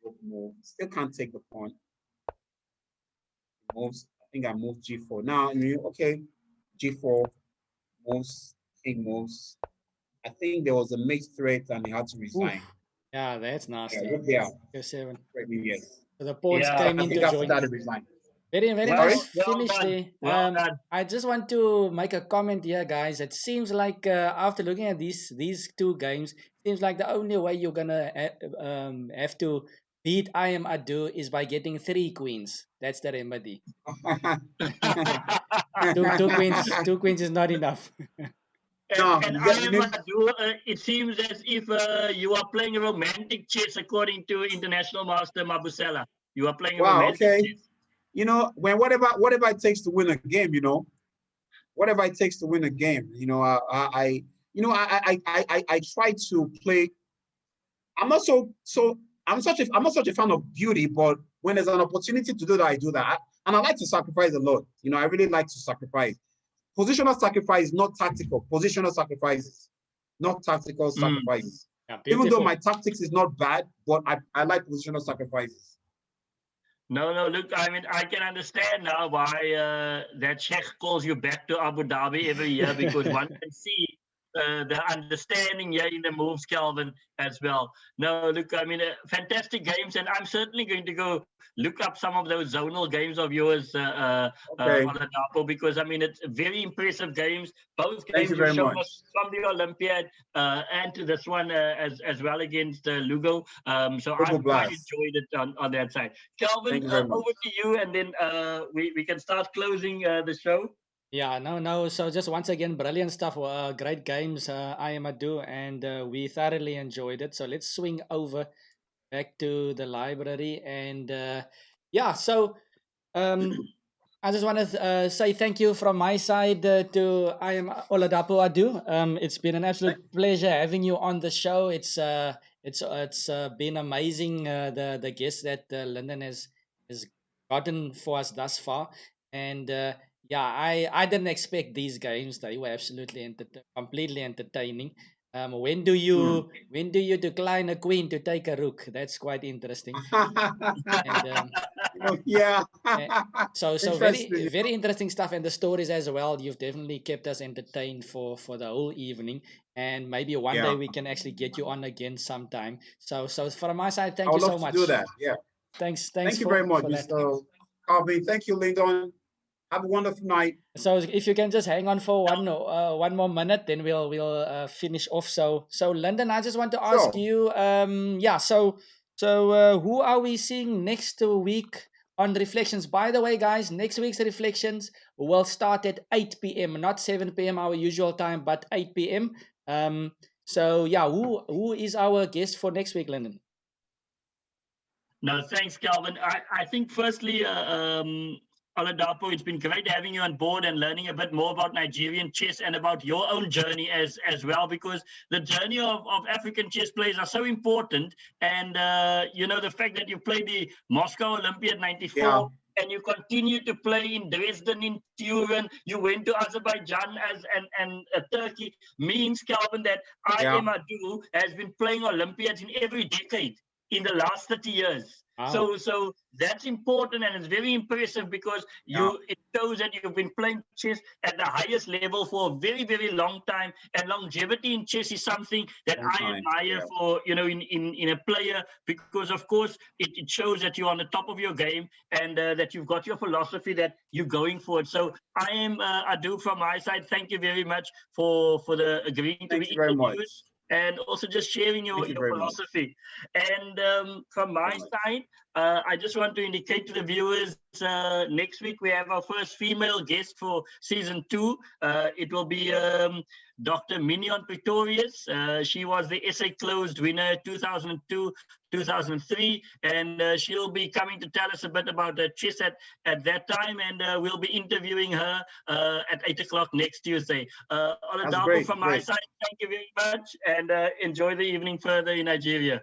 rook move. Still can't take the pawn. Moves. I think I moved g4. Now, okay, g4 moves, king moves. I think there was a mate threat and he had to resign. Oof. Yeah, that's nasty. Yeah, G7. yes. So the pawns came into join. Very nice finish there. I just want to make a comment here, guys. It seems like after looking at these 2 games, it seems like the only way you're gonna have to beat IM Adu is by getting 3 queens. That's the remedy. two queens is not enough. And IM Adu, it seems as if you are playing romantic chess according to International Master Mabusela. You are playing romantic chess. When whatever it takes to win a game, whatever it takes to win a game, I try to play. I'm not such a fan of beauty, but when there's an opportunity to do that, I do that. And I like to sacrifice a lot. I really like to sacrifice. Positional sacrifice, not tactical. Positional sacrifices, not tactical sacrifices. Yeah, even though my tactics is not bad, but I like positional sacrifices. No, look, I mean, I can understand now why that Sheikh calls you back to Abu Dhabi every year, because one can see the understanding here in the moves, Calvin, as well. No, look, I mean, fantastic games, and I'm certainly going to go look up some of those zonal games of yours, Okay. Oladapo, because I mean, it's very impressive games. Both Thank games you you've very shown much. us from the Olympiad and to this one as well against Lugo. So Lugo I've quite Blast. enjoyed it on that side. Calvin, Thank you very much. over to you, and then we can start closing the show. Yeah, no. So just once again, brilliant stuff. Great games, IM Adu, and we thoroughly enjoyed it. So let's swing over back to the library, and yeah. So I just want to say thank you from my side to IM Oladapo Adu. It's been an absolute pleasure having you on the show. It's been amazing the guests that Lyndon has gotten for us thus far, and yeah, I didn't expect these games. They were absolutely completely entertaining. Hmm. When do you decline a queen to take a rook? That's quite interesting. And Yeah. eh, so Interesting. very interesting stuff, and the stories as well. You've definitely kept us entertained for the whole evening, and maybe one day Yeah. we can actually get you on again sometime. So from my side, I thank you would so love to do much. that. Yeah. Thanks Thank you very much, for that. Mr. Calvin. Thank you, Lyndon. Have a wonderful night. So if you can just hang on for one more minute, then we'll finish off. So London, I just want to ask Sure. you, yeah. So who are we seeing next week on Reflections? By the way, guys, next week's Reflections will start at 8 p.m. Not 7 p.m. our usual time, but 8 p.m. So yeah, who is our guest for next week, London? No, thanks, Calvin. I think firstly, Oladapo, it's been great having you on board and learning a bit more about Nigerian chess and about your own journey as well, because the journey of African chess players are so important. And, the fact that you played the Moscow Olympiad 94, Yeah. and you continue to play in Dresden, in Turin, you went to Azerbaijan and Turkey, means, Calvin, that Yeah. IM Adu has been playing Olympiads in every decade in the last 30 years. Wow. So that's important, and it's very impressive because it shows that you've been playing chess at the highest level for a very, very long time. And longevity in chess is something that Long I time, admire yeah. for, in a player, because of course it shows that you're on the top of your game, and that you've got your philosophy that you're going for it. So I do from my side, thank you very much for the agreeing to Thank be you very interviewed, much. and also just sharing your Thank you very much. philosophy. And from my side, I just want to indicate to the viewers, next week we have our first female guest for season 2. It will be Dr. Minion Pretorius. She was the SA Closed winner 2002, 2003, and she'll be coming to tell us a bit about chess at that time, and we'll be interviewing her at 8 o'clock next Tuesday. Oladapo, from my side, thank you very much, and enjoy the evening further in Nigeria.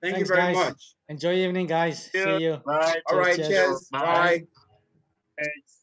Thank Thanks, you very guys. much. Enjoy your evening, guys. See you. Bye. All right, cheers. Bye. Thanks.